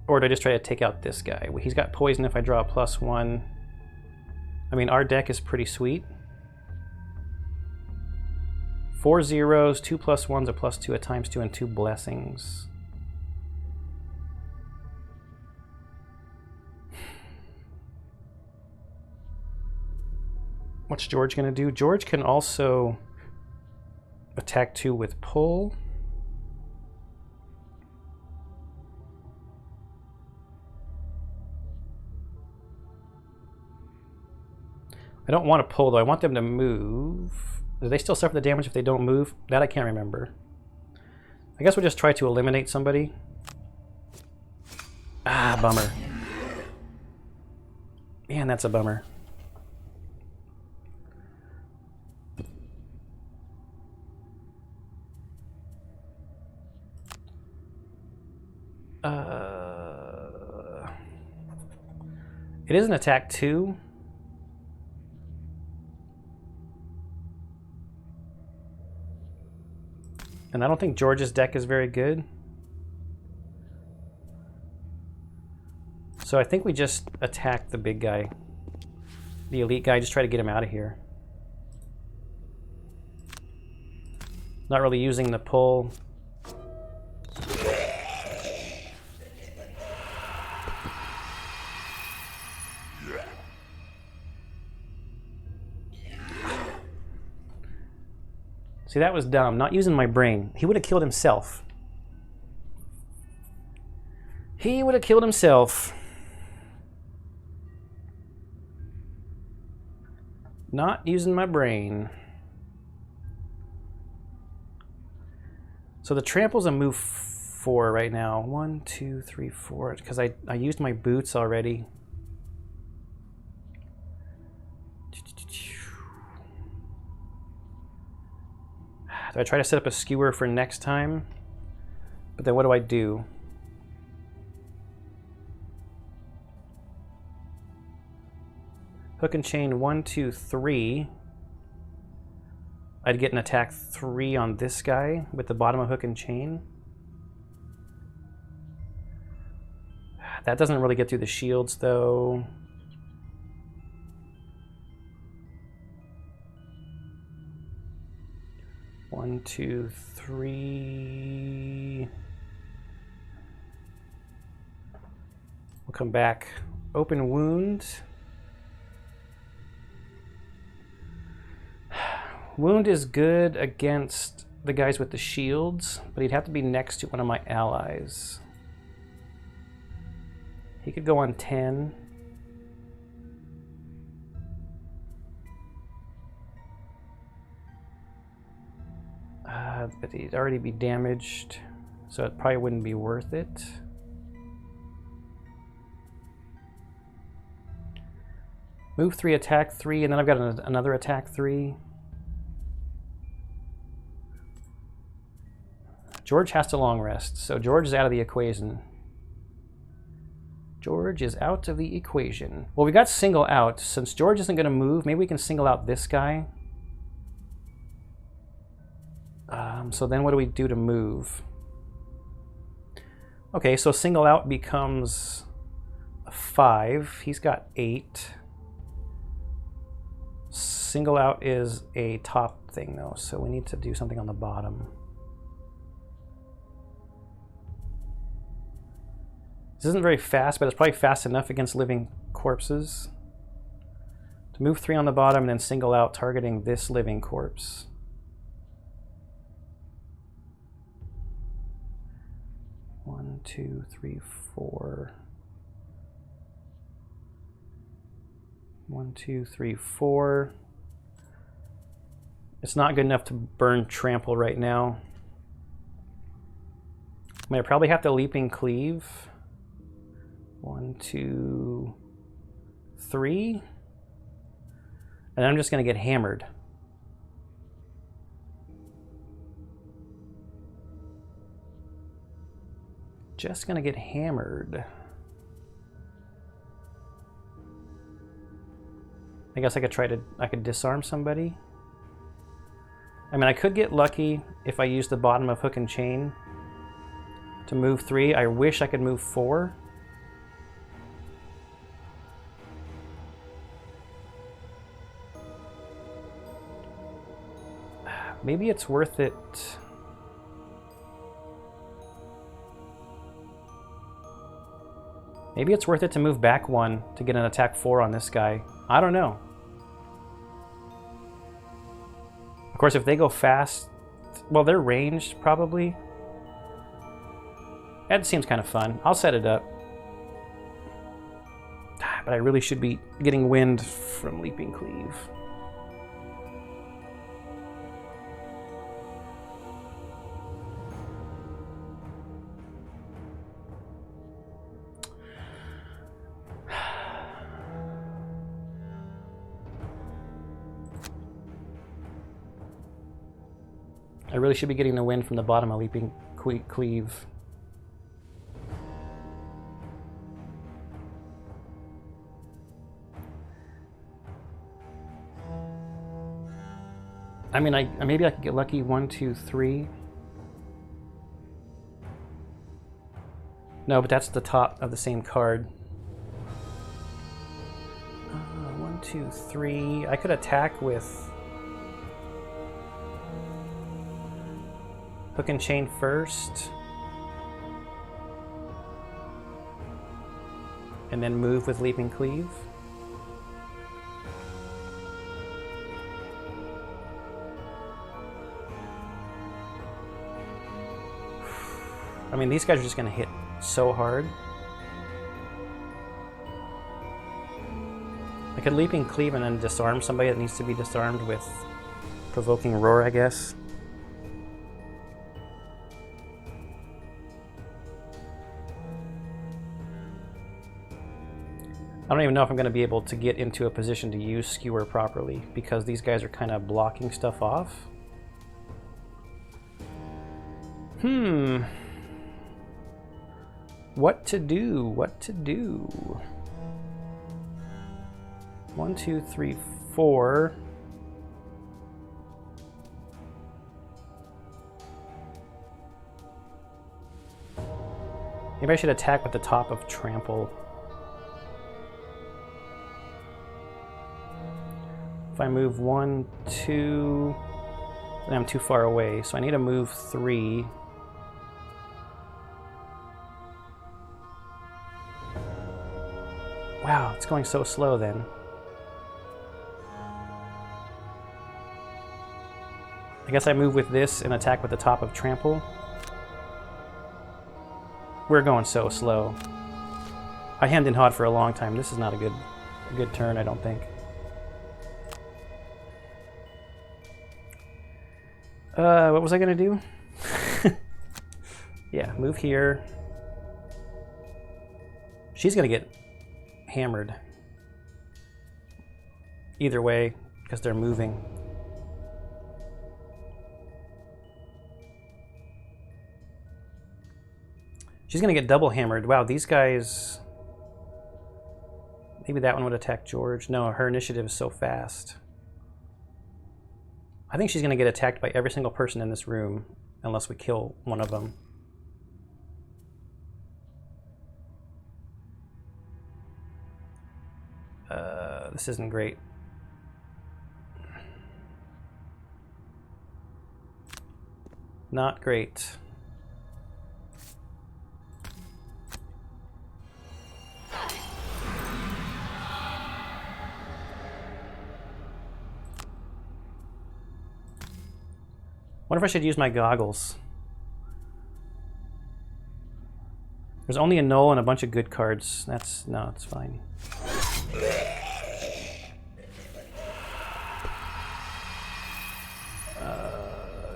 A: Or do I just try to take out this guy? He's got poison if I draw a +1. I mean, our deck is pretty sweet. 4 zeros, 2 +1s, a +2, a ×2, and 2 blessings. What's George gonna do? George can also attack 2 with pull. I don't want to pull, though. I want them to move. Do they still suffer the damage if they don't move? That I can't remember. I guess we'll just try to eliminate somebody. Ah, bummer. Man, that's a bummer. It is an attack 2. And I don't think George's deck is very good. So I think we just attack the big guy. The elite guy, just try to get him out of here. Not really using the pull. See, that was dumb. Not using my brain. He would have killed himself. He would have killed himself. Not using my brain. So the trample's a move 4 right now. 1, 2, 3, 4. Because I used my boots already. Do I try to set up a skewer for next time? But then what do I do? Hook and chain 1, 2, 3. I'd get an attack 3 on this guy with the bottom of hook and chain. That doesn't really get through the shields though. One, 2, 3. We'll come back. Open wound. Wound is good against the guys with the shields, but he'd have to be next to one of my allies. He could go on 10. But he'd already be damaged, so it probably wouldn't be worth it. Move 3, attack 3, and then I've got another attack 3. George has to long rest, so George is out of the equation. George is out of the equation. Well, we got single out. Since George isn't going to move, maybe we can single out this guy. So then what do we do to move? Okay, so single out becomes a 5. He's got 8. Single out is a top thing, though, so we need to do something on the bottom. This isn't very fast, but it's probably fast enough against living corpses. To move 3 on the bottom and then single out targeting this living corpse. One, 2, 3, 4. 1, 2, 3, 4. It's not good enough to burn trample right now. I mean, I probably have to leaping cleave. 1, 2, 3. And I'm just going to get hammered. Just going to get hammered. I guess I could disarm somebody. I mean, I could get lucky if I use the bottom of hook and chain to move 3. I wish I could move 4. Maybe it's worth it. Maybe it's worth it to move back 1 to get an attack 4 on this guy. I don't know. Of course, if they go fast, well, they're ranged probably. That seems kind of fun. I'll set it up. But I really should be getting wind from leaping cleave. I really should be getting the wind from the bottom of leaping cleave. I mean, maybe I could get lucky. 1, 2, 3. No, but that's the top of the same card. 1, 2, 3. I could attack with hook and chain first, and then move with leaping cleave. I mean, these guys are just going to hit so hard. I could leaping cleave and then disarm somebody that needs to be disarmed with provoking roar, I guess. I don't even know if I'm going to be able to get into a position to use skewer properly because these guys are kind of blocking stuff off. What to do? What to do? 1, 2, 3, 4. Maybe I should attack with the top of trample. If I move 1, 2, then I'm too far away, so I need to move 3. Wow, it's going so slow then. I guess I move with this and attack with the top of trample. We're going so slow. I hemmed and hawed for a long time. This is not a good turn, I don't think. What was I gonna do? Yeah, move here. She's gonna get hammered. either way because they're moving. She's going to get double hammered. Wow, these guys... Maybe that one would attack George. No, her initiative is so fast. I think she's going to get attacked by every single person in this room unless we kill one of them. This isn't great. Not great. Wonder if I should use my goggles. There's only a null and a bunch of good cards. No, it's fine.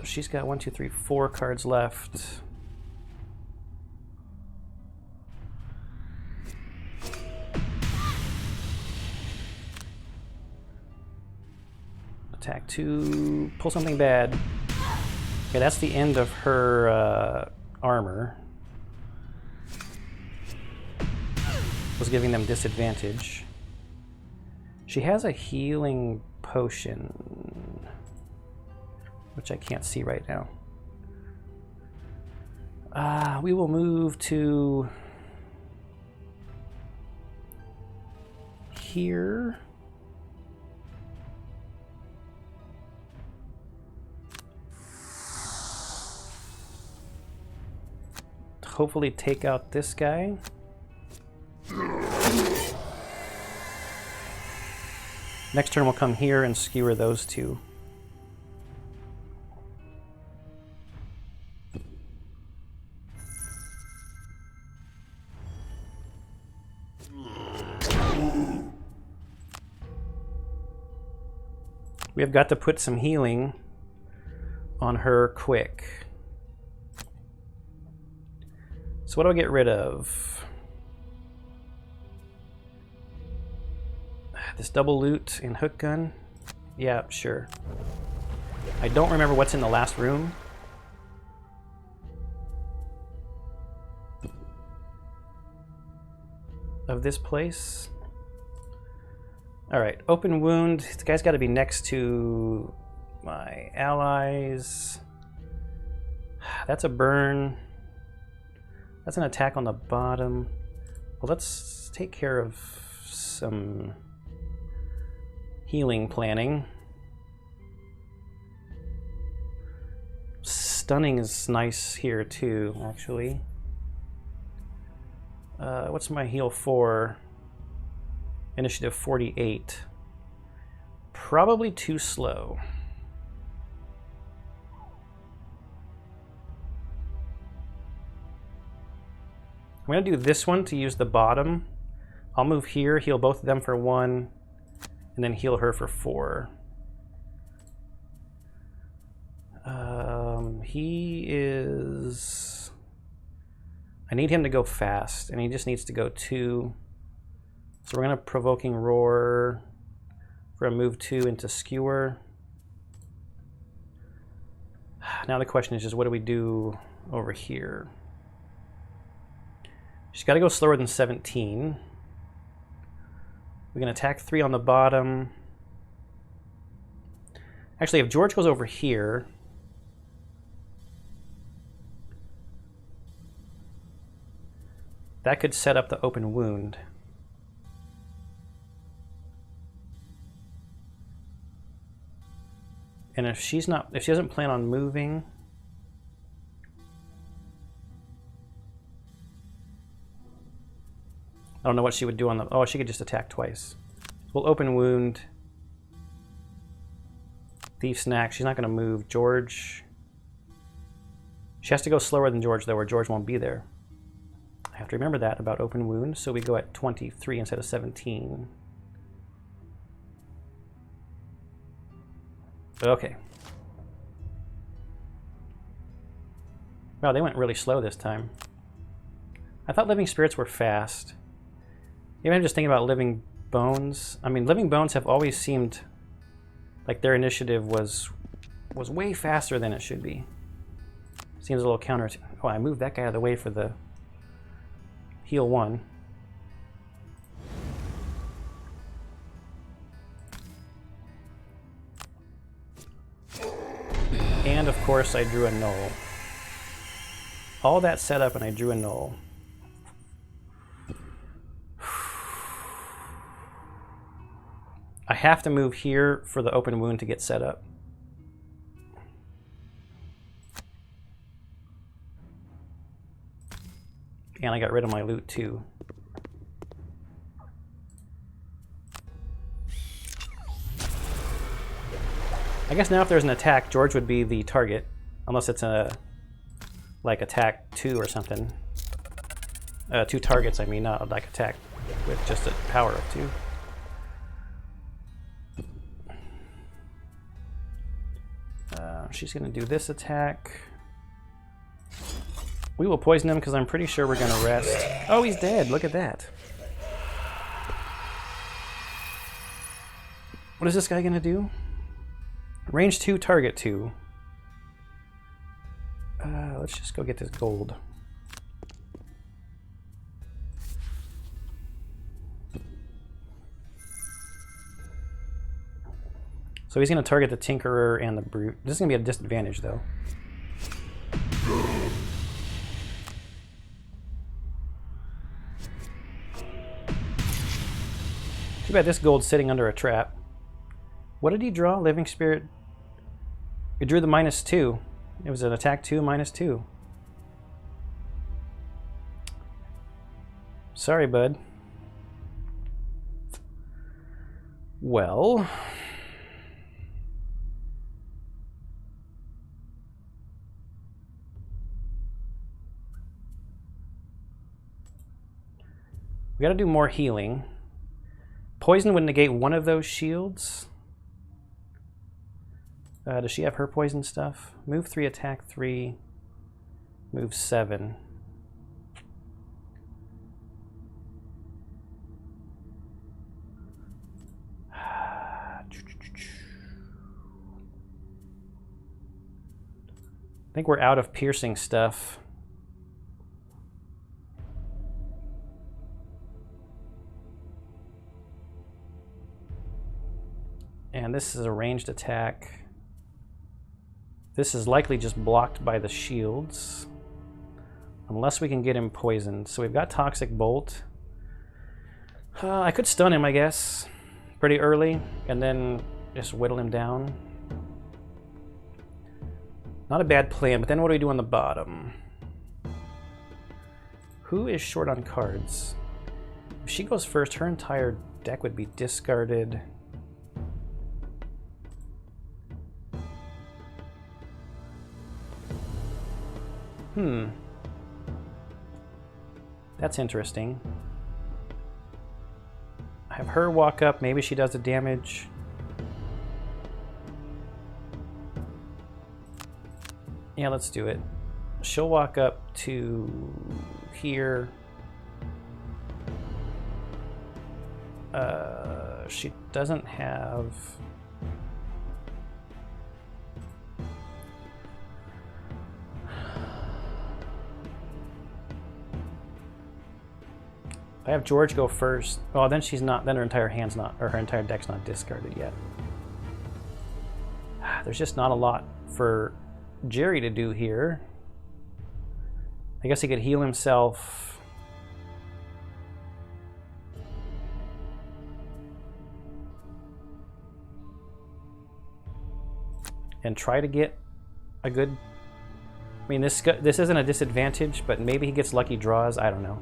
A: She's got 1, 2, 3, 4 cards left. Attack 2, pull something bad. Okay, that's the end of her armor. Was giving them disadvantage. She has a healing potion, which I can't see right now. We will move to here. Hopefully take out this guy. Next turn we'll come here and skewer those two. We have got to put some healing on her quick. So what do I get rid of? This double loot and hook gun? Yeah, sure. I don't remember what's in the last room. Of this place. Alright, open wound. This guy's got to be next to my allies. That's a burn. That's an attack on the bottom. Well, let's take care of some healing planning. Stunning is nice here too, actually. What's my heal for? Initiative 48. Probably too slow. I'm going to do this one to use the bottom. I'll move here, heal both of them for 1, and then heal her for 4. He is... I need him to go fast, and he just needs to go 2. So we're going to Provoking Roar for a move 2 into Skewer. Now the question is just what do we do over here? She's got to go slower than 17. We can attack 3 on the bottom. Actually, if George goes over here, that could set up the open wound. And if she doesn't plan on moving, I don't know what she would do on the... Oh, she could just attack twice. We'll open wound. Thief snack. She's not going to move. George. She has to go slower than George, though, or George won't be there. I have to remember that about open wound, so we go at 23 instead of 17. Okay. Wow, they went really slow this time. I thought living spirits were fast. Maybe I'm just thinking about living bones. I mean, living bones have always seemed like their initiative was way faster than it should be. Seems a little counter. Oh, I moved that guy out of the way for the heal one. And of course I drew a null. All that set up and I drew a null. I have to move here for the open wound to get set up. And I got rid of my loot too. I guess now if there's an attack, George would be the target. Unless it's a, like attack 2 or something. 2 targets, I mean, not like attack with just a power of 2. She's gonna do this attack. We will poison him because I'm pretty sure we're gonna rest. Oh, he's dead, look at that. What is this guy gonna do? Range 2, target 2. Let's just go get this gold. So he's going to target the Tinkerer and the Brute. This is going to be a disadvantage, though. Too bad this gold's sitting under a trap. What did he draw? Living Spirit. He drew the -2. It was an attack 2, -2. Sorry, bud. Well... we gotta do more healing. Poison would negate one of those shields. Does she have her poison stuff? Move 3, attack 3, move 7. I think we're out of piercing stuff. And this is a ranged attack. This is likely just blocked by the shields. Unless we can get him poisoned. So we've got Toxic Bolt. I could stun him, I guess, pretty early, and then just whittle him down. Not a bad plan, but then what do we do on the bottom? Who is short on cards? If she goes first, her entire deck would be discarded. That's interesting. I have her walk up, maybe she does the damage. Yeah, let's do it. She'll walk up to here. She doesn't have... If I have George go first, oh, then she's not. Then her entire hand's not, or her entire deck's not discarded yet. There's just not a lot for Jerry to do here. I guess he could heal himself. And try to get a good... I mean, this isn't a disadvantage, but maybe he gets lucky draws. I don't know.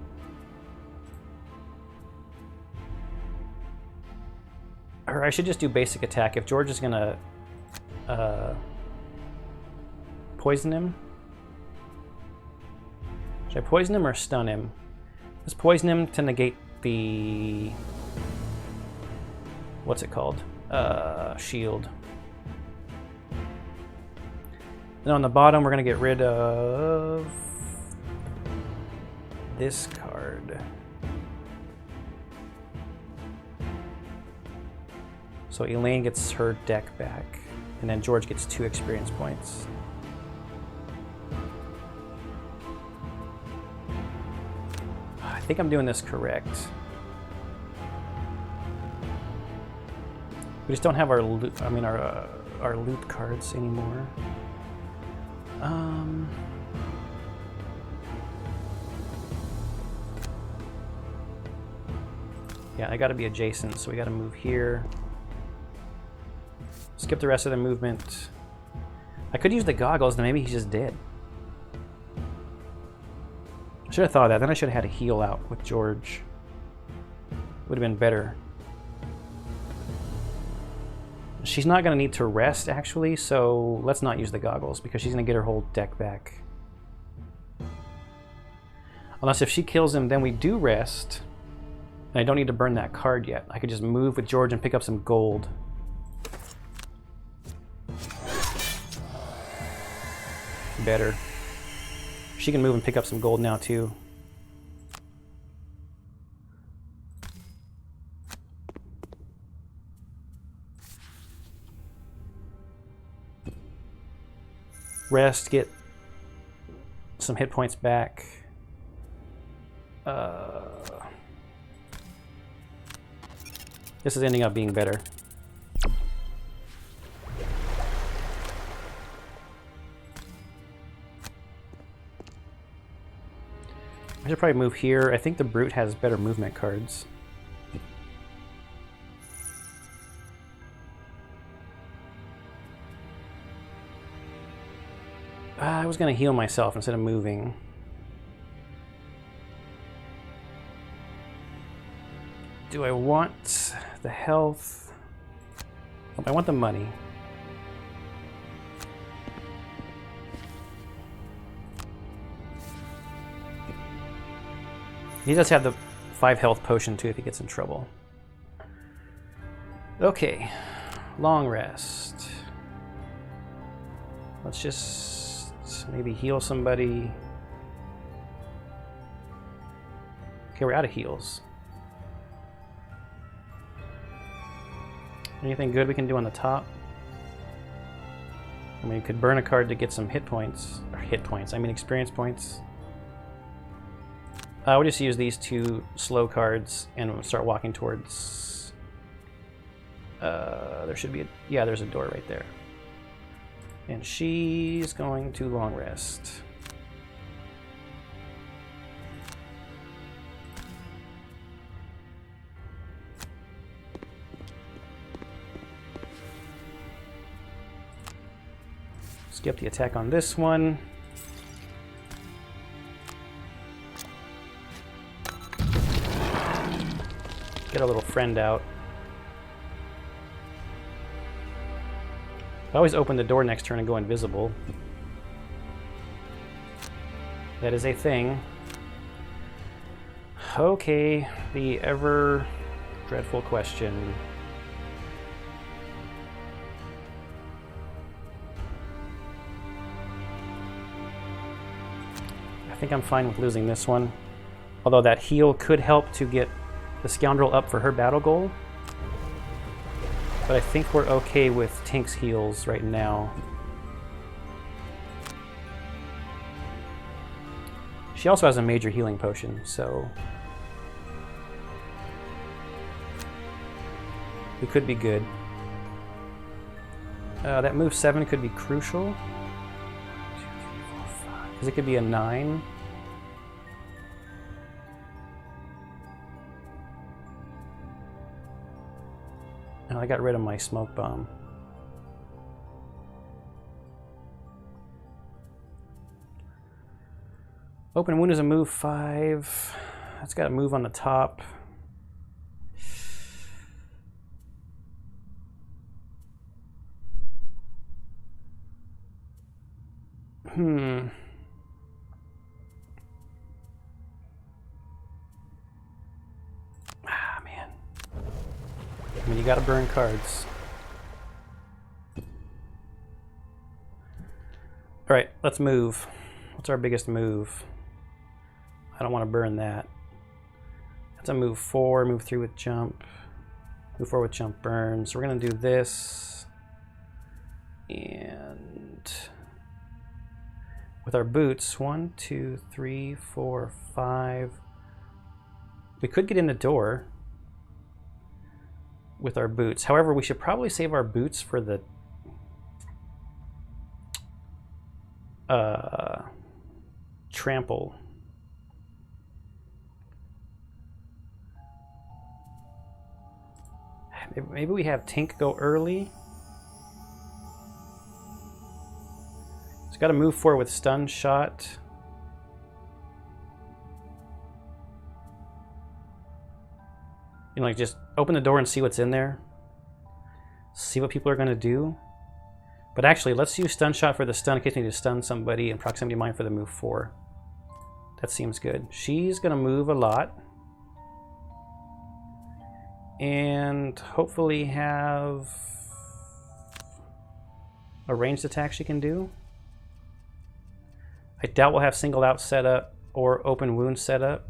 A: Or I should just do basic attack. If George is gonna poison him. Should I poison him or stun him? Let's poison him to negate the... what's it called? Shield. Then on the bottom we're gonna get rid of this card. So Elaine gets her deck back, and then George gets 2 experience points. I think I'm doing this correct. We just don't have our loot, our loot cards anymore. Yeah, I gotta be adjacent, so we gotta move here. Skip the rest of the movement. I could use the goggles, then maybe he's just dead. I should have thought of that. Then I should have had a heal out with George. Would have been better. She's not going to need to rest, actually, so let's not use the goggles, because she's going to get her whole deck back. Unless if she kills him, then we do rest. And I don't need to burn that card yet. I could just move with George and pick up some gold. Better. She can move and pick up some gold now, too. Rest, get some hit points back. This is ending up being better. I should probably move here. I think the Brute has better movement cards. I was going to heal myself instead of moving. Do I want the health? I want the money. He does have the 5 health potion too if he gets in trouble. Okay, long rest. Let's just maybe heal somebody. Okay, we're out of heals. Anything good we can do on the top? I mean, you could burn a card to get some hit points. Or hit points, I mean experience points. We'll just use these 2 slow cards and we'll start walking towards... there should be a... Yeah, there's a door right there. And she's going to long rest. Skip the attack on this one. Get our little friend out. I always open the door next turn and go invisible. That is a thing. Okay, the ever dreadful question. I think I'm fine with losing this one. Although that heal could help to get the scoundrel up for her battle goal. But I think we're okay with Tink's heals right now. She also has a major healing potion, so we could be good. That move 7 could be crucial. 2, 3, 4, 5. Because it could be a 9. I got rid of my smoke bomb. Open wound is a move 5. It's got a move on the top. I mean, you gotta burn cards. Alright, let's move. What's our biggest move? I don't want to burn that. That's a move 4, move 3 with jump. Move forward with jump burn. So we're going to do this. And with our boots, 1, 2, 3, 4, 5. We could get in the door with our boots. However, we should probably save our boots for the trample. Maybe we have Tink go early. He's got to move forward with stun shot. You know, like just open the door and see what's in there. See what people are going to do. But actually, let's use stun shot for the stun in case we need to stun somebody, and proximity mine for the move 4. That seems good. She's going to move a lot. And hopefully have a ranged attack she can do. I doubt we'll have single out setup or open wound setup.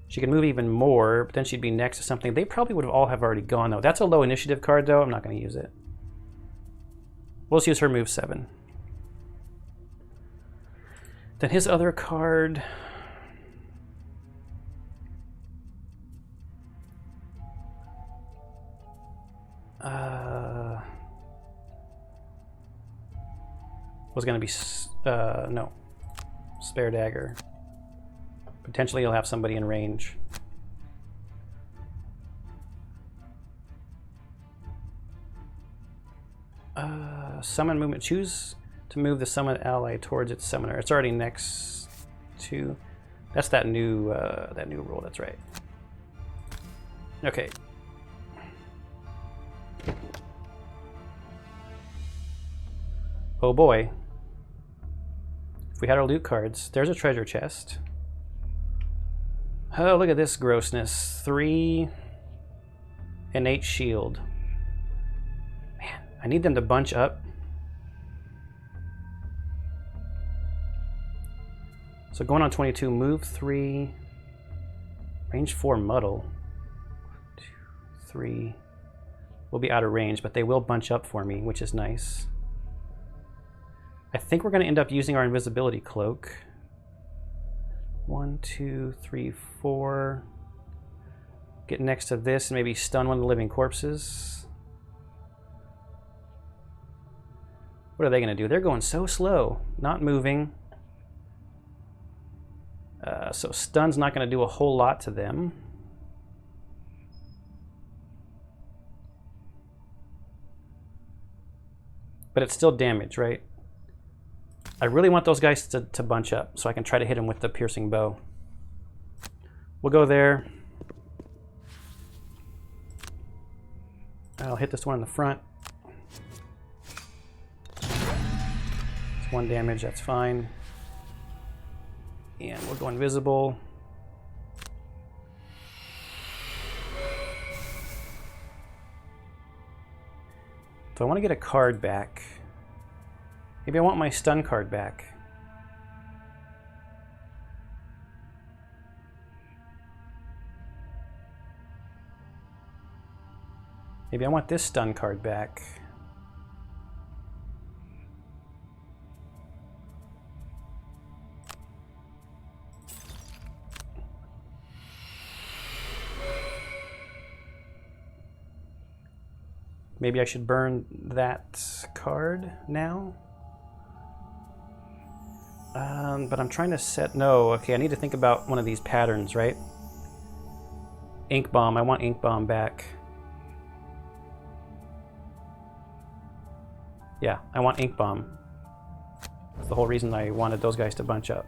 A: She can move even more, but then she'd be next to something. They probably would have all have already gone though. That's a low initiative card though. I'm not going to use it. We'll just use her move 7. Then his other card. Was going to be no, spare dagger. Potentially he'll have somebody in range. Summon movement. Choose to move the summoned ally towards its summoner. It's already next to. That's that new rule. That's right. Okay. Oh boy. If we had our loot cards, there's a treasure chest. Oh, look at this grossness. 3 innate shield. Man, I need them to bunch up. So going on 22, move 3, range 4 muddle. 2, 3. We'll be out of range, but they will bunch up for me, which is nice. I think we're going to end up using our invisibility cloak. 1, 2, 3, 4. Get next to this and maybe stun one of the living corpses. What are they going to do? They're going so slow, not moving. So stun's not going to do a whole lot to them. But it's still damage, right? I really want those guys to bunch up so I can try to hit them with the piercing bow. We'll go there. I'll hit this one in the front. It's 1 damage, that's fine. And we'll go invisible. So I want to get a card back. Maybe I want my stun card back. Maybe I want this stun card back. Maybe I should burn that card now. But I'm trying to set... No, okay, I need to think about one of these patterns, right? Ink Bomb. I want Ink Bomb back. Yeah, I want Ink Bomb. That's the whole reason I wanted those guys to bunch up.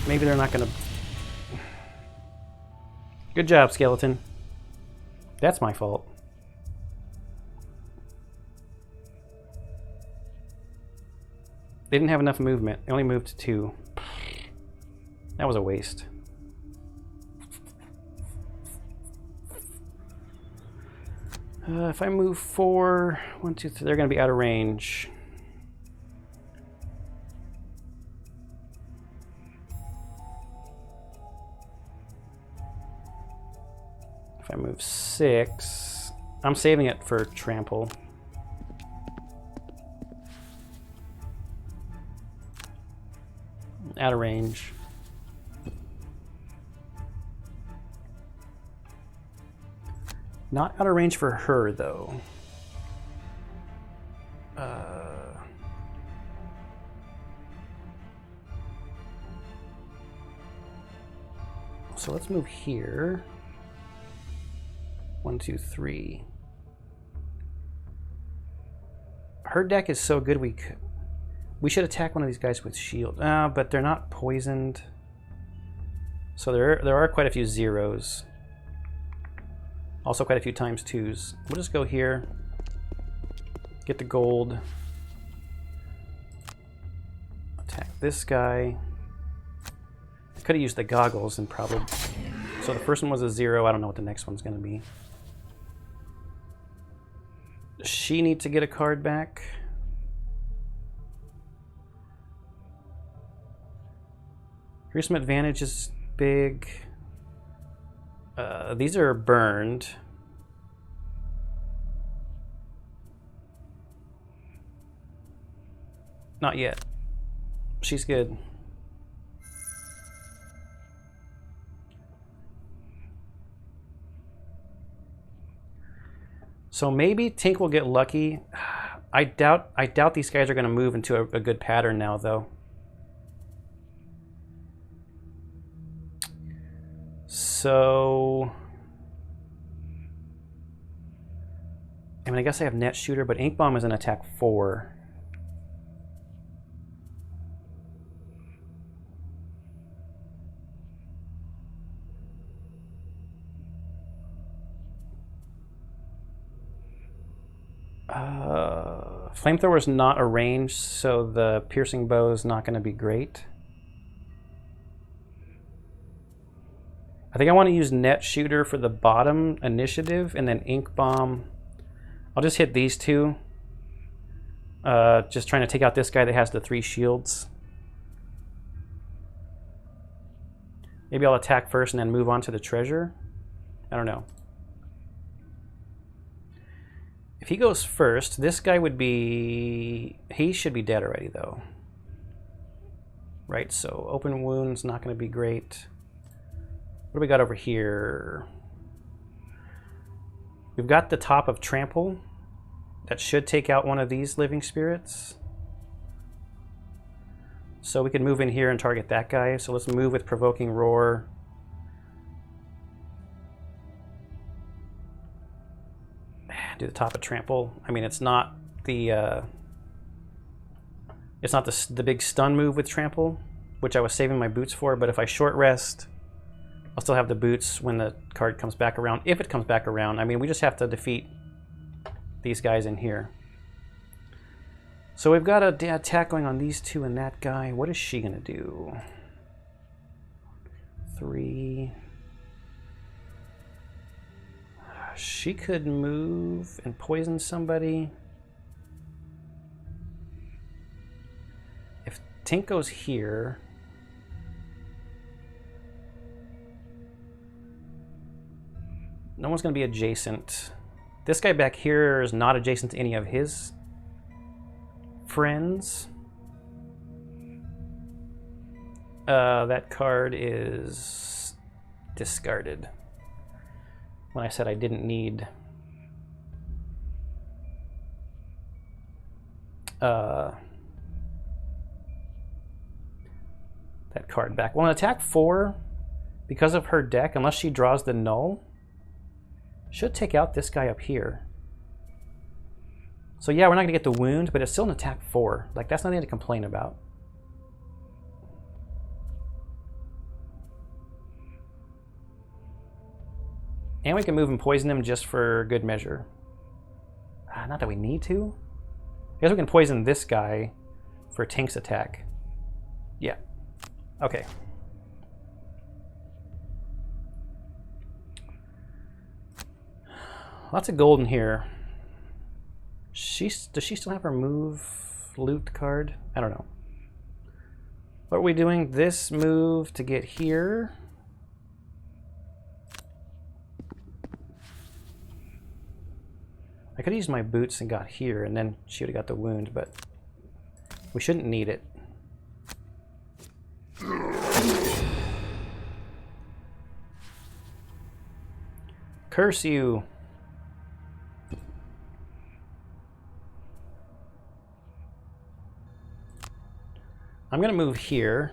A: Maybe they're not gonna... Good job, skeleton. That's my fault. They didn't have enough movement. They only moved 2. That was a waste. If I move 4, 1, 2, 3, they're going to be out of range. If I move 6, I'm saving it for trample. Out of range. Not out of range for her, though. So let's move here. 1, 2, 3. Her deck is so good we should attack one of these guys with shield. But they're not poisoned. So there are quite a few zeros. Also quite a few times 2s. We'll just go here. Get the gold. Attack this guy. I could have used the goggles and probably... So the first one was a 0. I don't know what the next one's going to be. Does she need to get a card back? Here's some advantages. Big. These are burned. Not yet. She's good. So maybe Tink will get lucky. I doubt these guys are going to move into a good pattern now, though. So, I mean, I guess I have Net Shooter, but Ink Bomb is an attack 4. Flamethrower is not a range, so the piercing bow is not going to be great. I think I want to use Net Shooter for the bottom initiative, and then Ink Bomb. I'll just hit these two. Just trying to take out this guy that has the 3 shields. Maybe I'll attack first and then move on to the treasure. I don't know. If he goes first, this guy would be... He should be dead already, though. Right, so open wound's not going to be great. What do we got over here? We've got the top of Trample. That should take out one of these living spirits. So we can move in here and target that guy. So let's move with Provoking Roar. Do the top of Trample. I mean, it's not the big stun move with Trample, which I was saving my boots for. But if I short rest, I'll still have the boots when the card comes back around. If it comes back around, I mean, we just have to defeat these guys in here. So we've got a attack going on these two and that guy. What is she gonna do? 3. She could move and poison somebody. If Tink goes here, no one's going to be adjacent. This guy back here is not adjacent to any of his friends. That card is discarded. When I said I didn't need that card back. Well, in attack 4, because of her deck, unless she draws the null, should take out this guy up here. So yeah, we're not gonna get the wound, but it's still an attack 4. Like, that's nothing to complain about. And we can move and poison him just for good measure. Not that we need to. I guess we can poison this guy for Tink's attack. Yeah. Okay. Lots of gold in here. Does she still have her move loot card? I don't know. What are we doing? This move to get here. I could have used my boots and got here, and then she would have got the wound, but we shouldn't need it. Curse you! I'm gonna move here.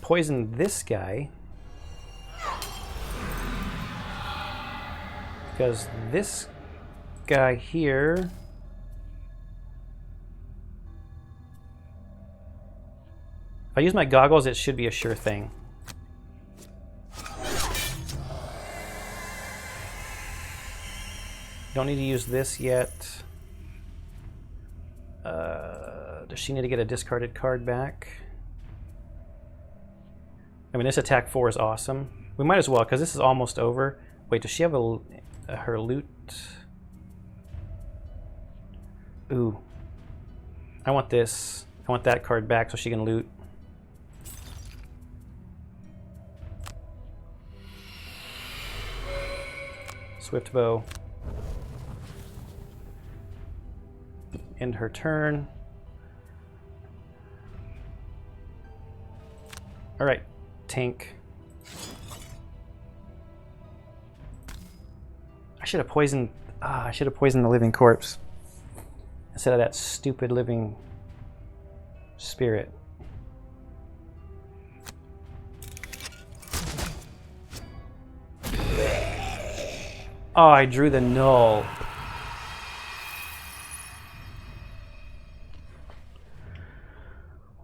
A: Poison this guy. Because this guy here... If I use my goggles, it should be a sure thing. Don't need to use this yet. Does she need to get a discarded card back? I mean, this attack 4 is awesome. We might as well, because this is almost over. Wait, does she have her loot? Ooh. I want this. I want that card back so she can loot. Swift bow. End her turn. All right, tank. I should have poisoned. I should have poisoned the living corpse instead of that stupid living spirit. Oh, I drew the null.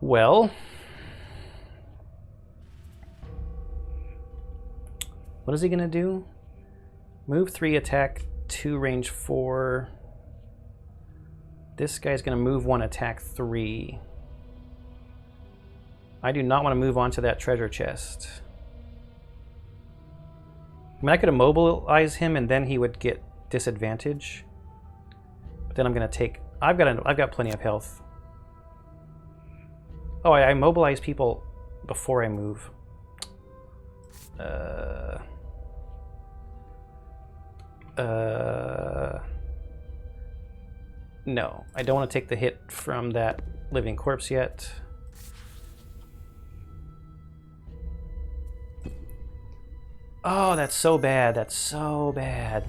A: Well, what is he gonna do? Move 3, attack 2, range 4. This guy's gonna move 1, attack 3. I do not want to move on to that treasure chest. I mean, I could immobilize him and then he would get disadvantage. But then I'm gonna take. I've got plenty of health. Oh, I immobilize people before I move. No, I don't want to take the hit from that living corpse yet. Oh, that's so bad. That's so bad.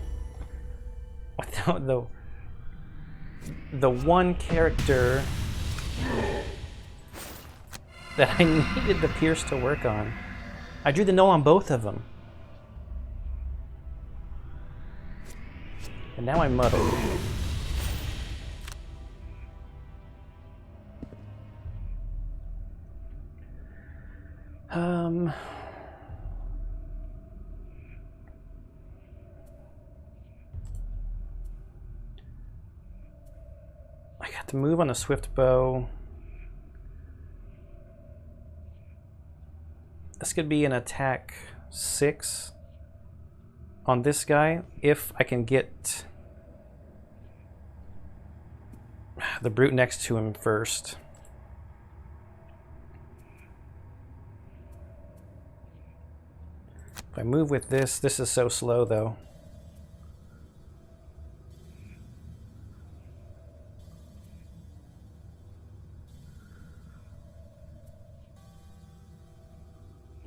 A: The one character that I needed the Pierce to work on. I drew the null on both of them. And now I'm muddled. I got to move on the swift bow. This could be an attack 6 on this guy if I can get the brute next to him first. If I move with this, this is so slow though.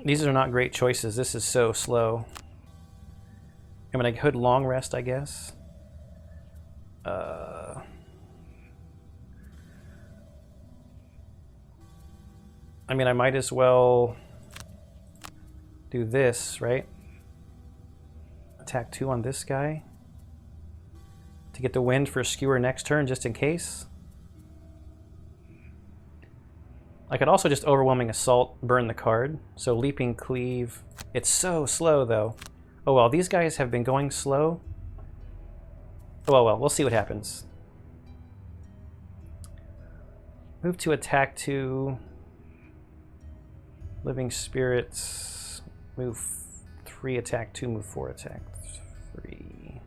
A: These are not great choices. This is so slow. I mean, I could long rest, I guess. I mean, I might as well do this, right? Attack 2 on this guy to get the wind for a skewer next turn, just in case. I could also just overwhelming assault, burn the card. So leaping cleave. It's so slow though. Oh well, these guys have been going slow. Oh well, we'll see what happens. Move to attack 2. Living spirits. Move 3 attack, 2 move, 4 attack, 3.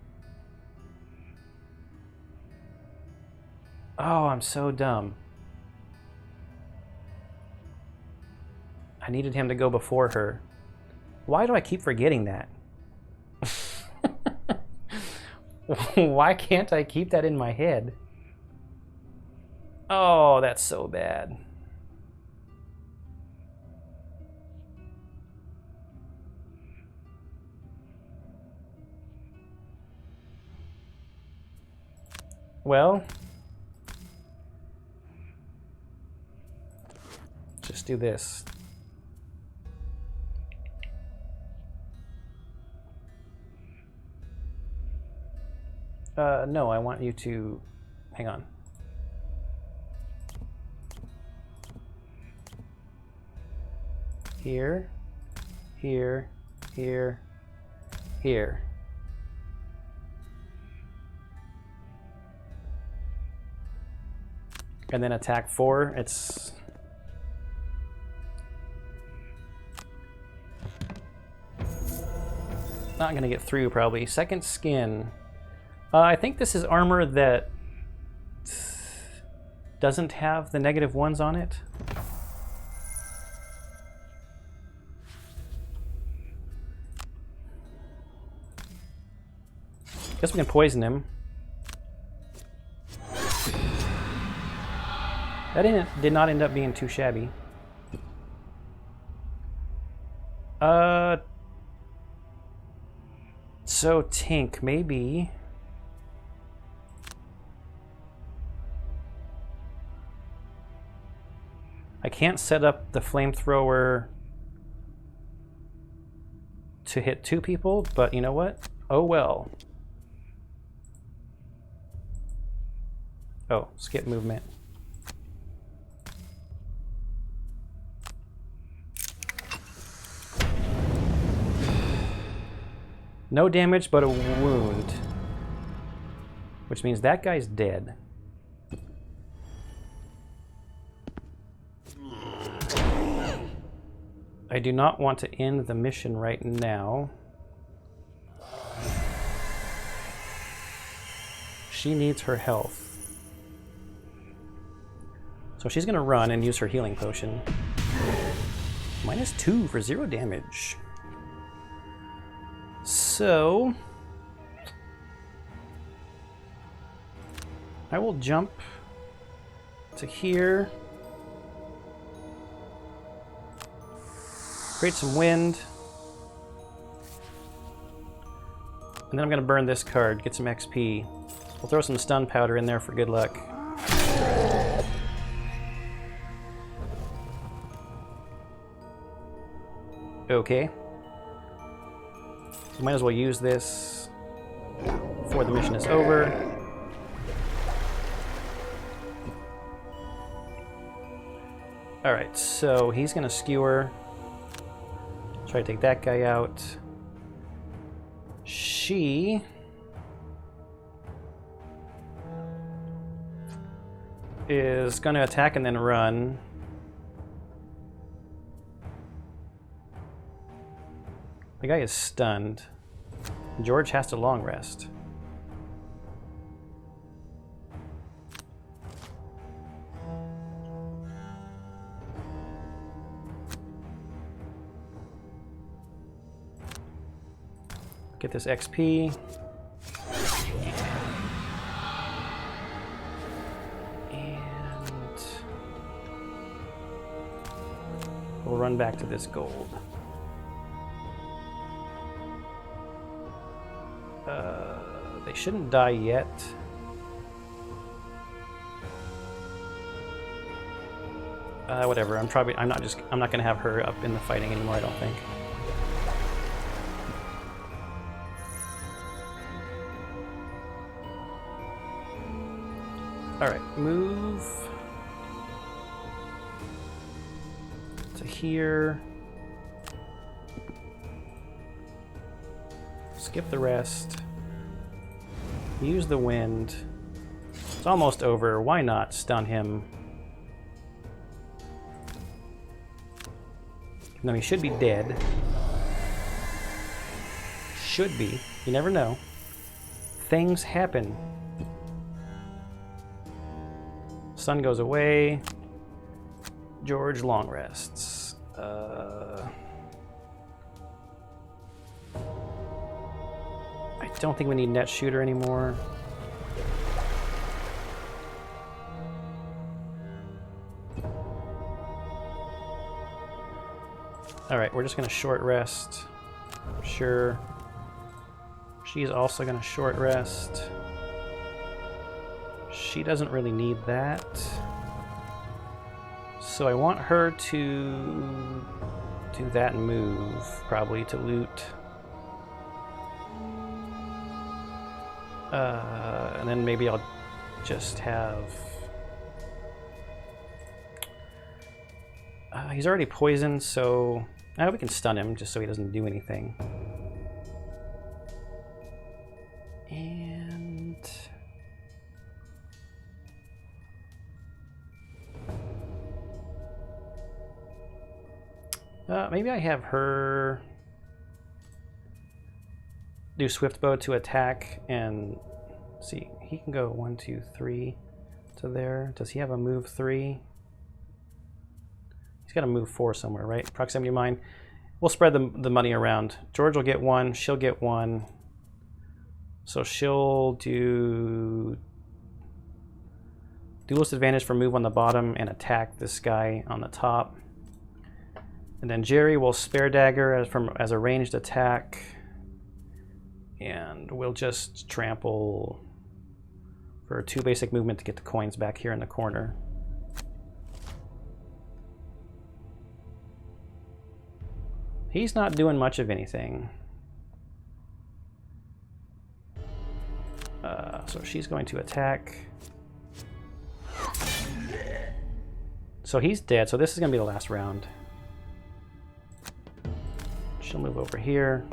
A: Oh, I'm so dumb. I needed him to go before her. Why do I keep forgetting that? Why can't I keep that in my head? Oh, that's so bad. Well, just do this. No, I want you to... Hang on. Here, here, here, here. And then attack 4, it's... not gonna get through, probably. Second skin. I think this is armor that doesn't have the -1s on it. Guess we can poison him. That did not end up being too shabby. So Tink, maybe. I can't set up the flamethrower to hit 2 people, but you know what? Oh well. Oh, skip movement. No damage, but a wound. Which means that guy's dead. I do not want to end the mission right now. She needs her health. So she's gonna run and use her healing potion. -2 for 0 damage. So I will jump to here. Create some wind. And then I'm gonna burn this card, get some XP. We'll throw some stun powder in there for good luck. Okay. So might as well use this before the mission is over. Alright, so he's gonna skewer. Try to take that guy out. She is gonna attack and then run. The guy is stunned. George has to long rest. Get this XP. And we'll run back to this gold. They shouldn't die yet. Whatever. I'm not gonna have her up in the fighting anymore, I don't think. All right, move to here. Skip the rest. Use the wind. It's almost over. Why not stun him? No, he should be dead. should be. You never know. Things happen. Sun goes away. George long rests. I don't think we need net shooter anymore. All right, we're just gonna short rest. Sure. She's also gonna short rest. She doesn't really need that. So I want her to do that and move, probably to loot. And then maybe I'll just have... he's already poisoned, so we can stun him just so he doesn't do anything. And... maybe I have her do swift bow to attack and see. He can go 1, 2, 3 to there. Does he have a move 3? He's got to move 4 somewhere, right? Proximity mine. We'll spread the money around. George will get 1. She'll get 1. So she'll do duelist advantage for move on the bottom and attack this guy on the top. And then Jerry will spare dagger as a ranged attack. And we'll just trample for 2 basic movement to get the coins back here in the corner. He's not doing much of anything. So she's going to attack. So he's dead, so this is going to be the last round. She'll move over here.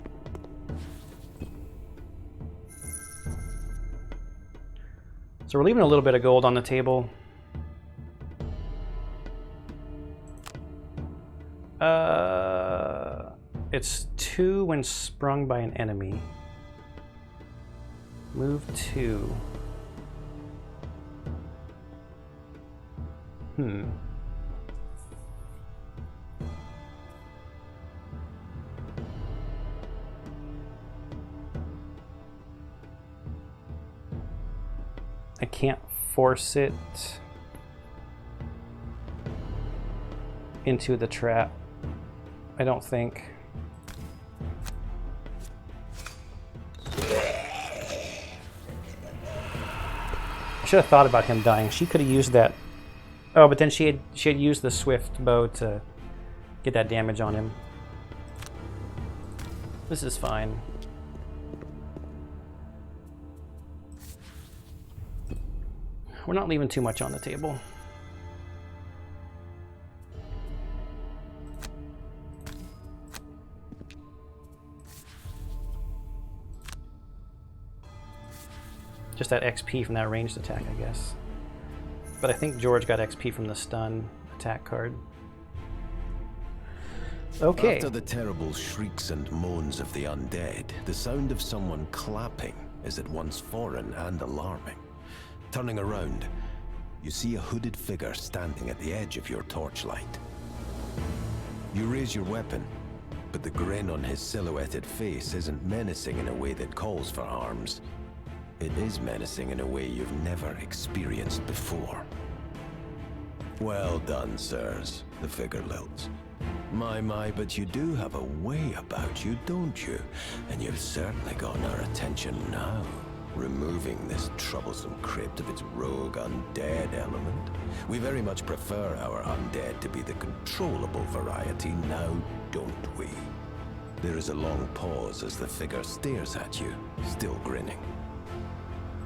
A: So we're leaving a little bit of gold on the table. It's 2 when sprung by an enemy. Move 2. I can't force it into the trap, I don't think. I should have thought about him dying. She could have used that. Oh, but then she had used the swift bow to get that damage on him. This is fine. We're not leaving too much on the table. Just that XP from that ranged attack, I guess. But I think George got XP from the stun attack card. Okay.
B: After the terrible shrieks and moans of the undead, the sound of someone clapping is at once foreign and alarming. Turning around, you see a hooded figure standing at the edge of your torchlight. You raise your weapon, but the grin on his silhouetted face isn't menacing in a way that calls for arms. It is menacing in a way you've never experienced before. Well done, sirs, the figure lilts. My, but you do have a way about you, don't you? And you've certainly gotten our attention now. Removing this troublesome crypt of its rogue undead element. We very much prefer our undead to be the controllable variety now, don't we? There is a long pause as the figure stares at you, still grinning.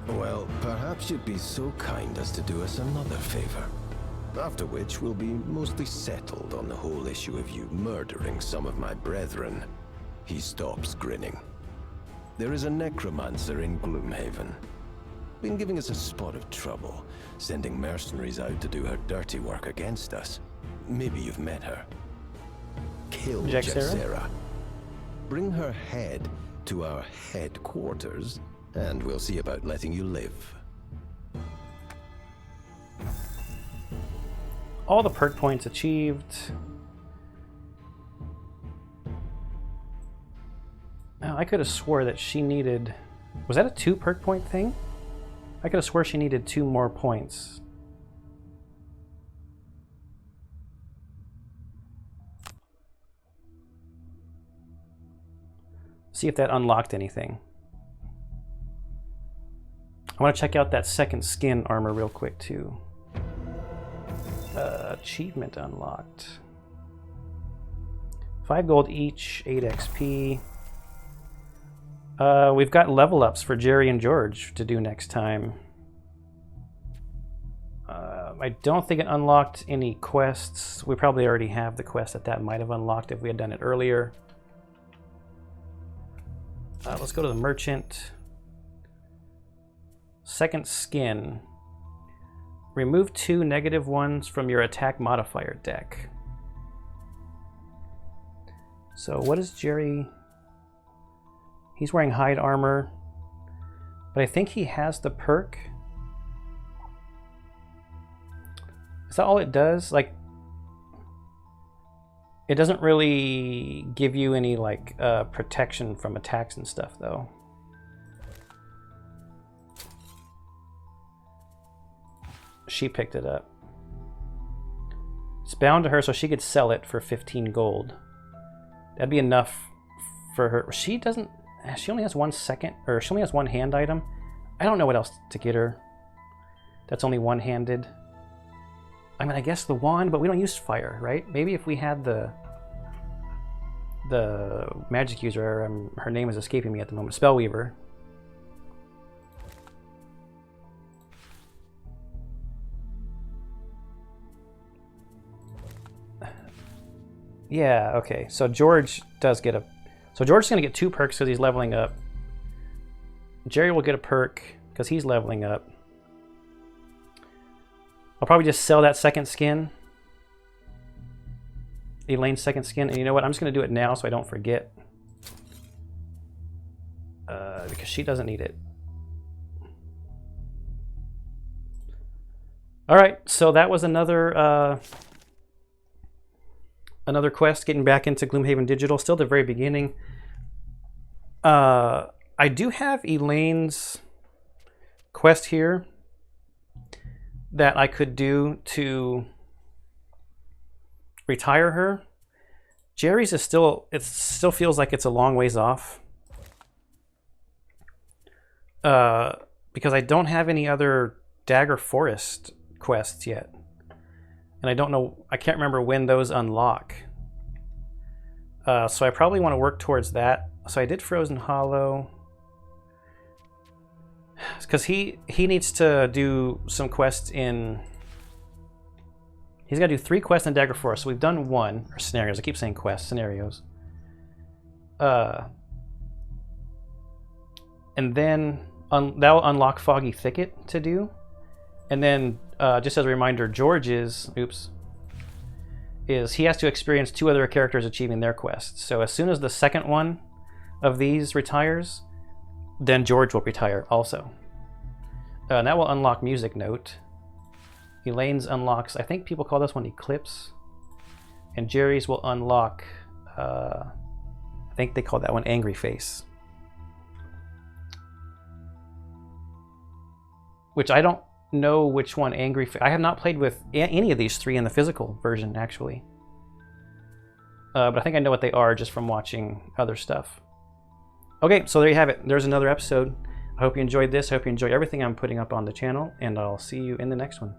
B: Well, perhaps you'd be so kind as to do us another favor. After which we'll be mostly settled on the whole issue of you murdering some of my brethren. He stops grinning. There is a necromancer in Gloomhaven. Been giving us a spot of trouble, sending mercenaries out to do her dirty work against us. Maybe you've met her. Kill Jaxera. Bring her head to our headquarters, and we'll see about letting you live.
A: All the perk points achieved. Oh, I could have swore that she needed... Was that a 2 perk point thing? I could have swore she needed 2 more points. See if that unlocked anything. I want to check out that second skin armor real quick too. Achievement unlocked. 5 gold each, 8 XP. We've got level ups for Jerry and George to do next time. I don't think it unlocked any quests. We probably already have the quest that might have unlocked if we had done it earlier. Let's go to the merchant. Second skin. Remove 2 negative ones from your attack modifier deck. So what is Jerry? He's wearing hide armor, but I think he has the perk. Is that all it does? Like, it doesn't really give you any like protection from attacks and stuff though. She picked it up. It's bound to her, so she could sell it for 15 gold. That'd be enough for her. She doesn't... She only has 1 second, or she only has 1 hand item. I don't know what else to get her. That's only one-handed. I mean, I guess the wand, but we don't use fire, right? Maybe if we had the magic user, her name is escaping me at the moment, Spellweaver. Yeah, okay. So George does get a... So George's going to get 2 perks because he's leveling up. Jerry will get a perk because he's leveling up. I'll probably just sell that second skin. Elaine's second skin. And you know what? I'm just going to do it now so I don't forget. Because she doesn't need it. Alright, so that was another quest, getting back into Gloomhaven Digital. Still at the very beginning. I do have Elaine's quest here that I could do to retire her. Jerry's is still, it still feels like it's a long ways off. Because I don't have any other Dagger Forest quests yet. And I don't know, I can't remember when those unlock. So I probably want to work towards that. So I did Frozen Hollow. Because he needs to do some quests in... He's got to do 3 quests in Dagger Forest. So we've done 1, or scenarios. I keep saying quests, scenarios. And then that'll unlock Foggy Thicket to do. And then, just as a reminder, George's... Oops. Is he has to experience 2 other characters achieving their quests. So as soon as the second one of these retires, then George will retire also. And that will unlock Music Note. Elaine's unlocks, I think people call this one Eclipse. And Jerry's will unlock, I think they call that one Angry Face. Which I don't know which one Angry Face. I have not played with any of these 3 in the physical version, actually. But I think I know what they are just from watching other stuff. Okay, so there you have it. There's another episode. I hope you enjoyed this. I hope you enjoy everything I'm putting up on the channel, and I'll see you in the next one.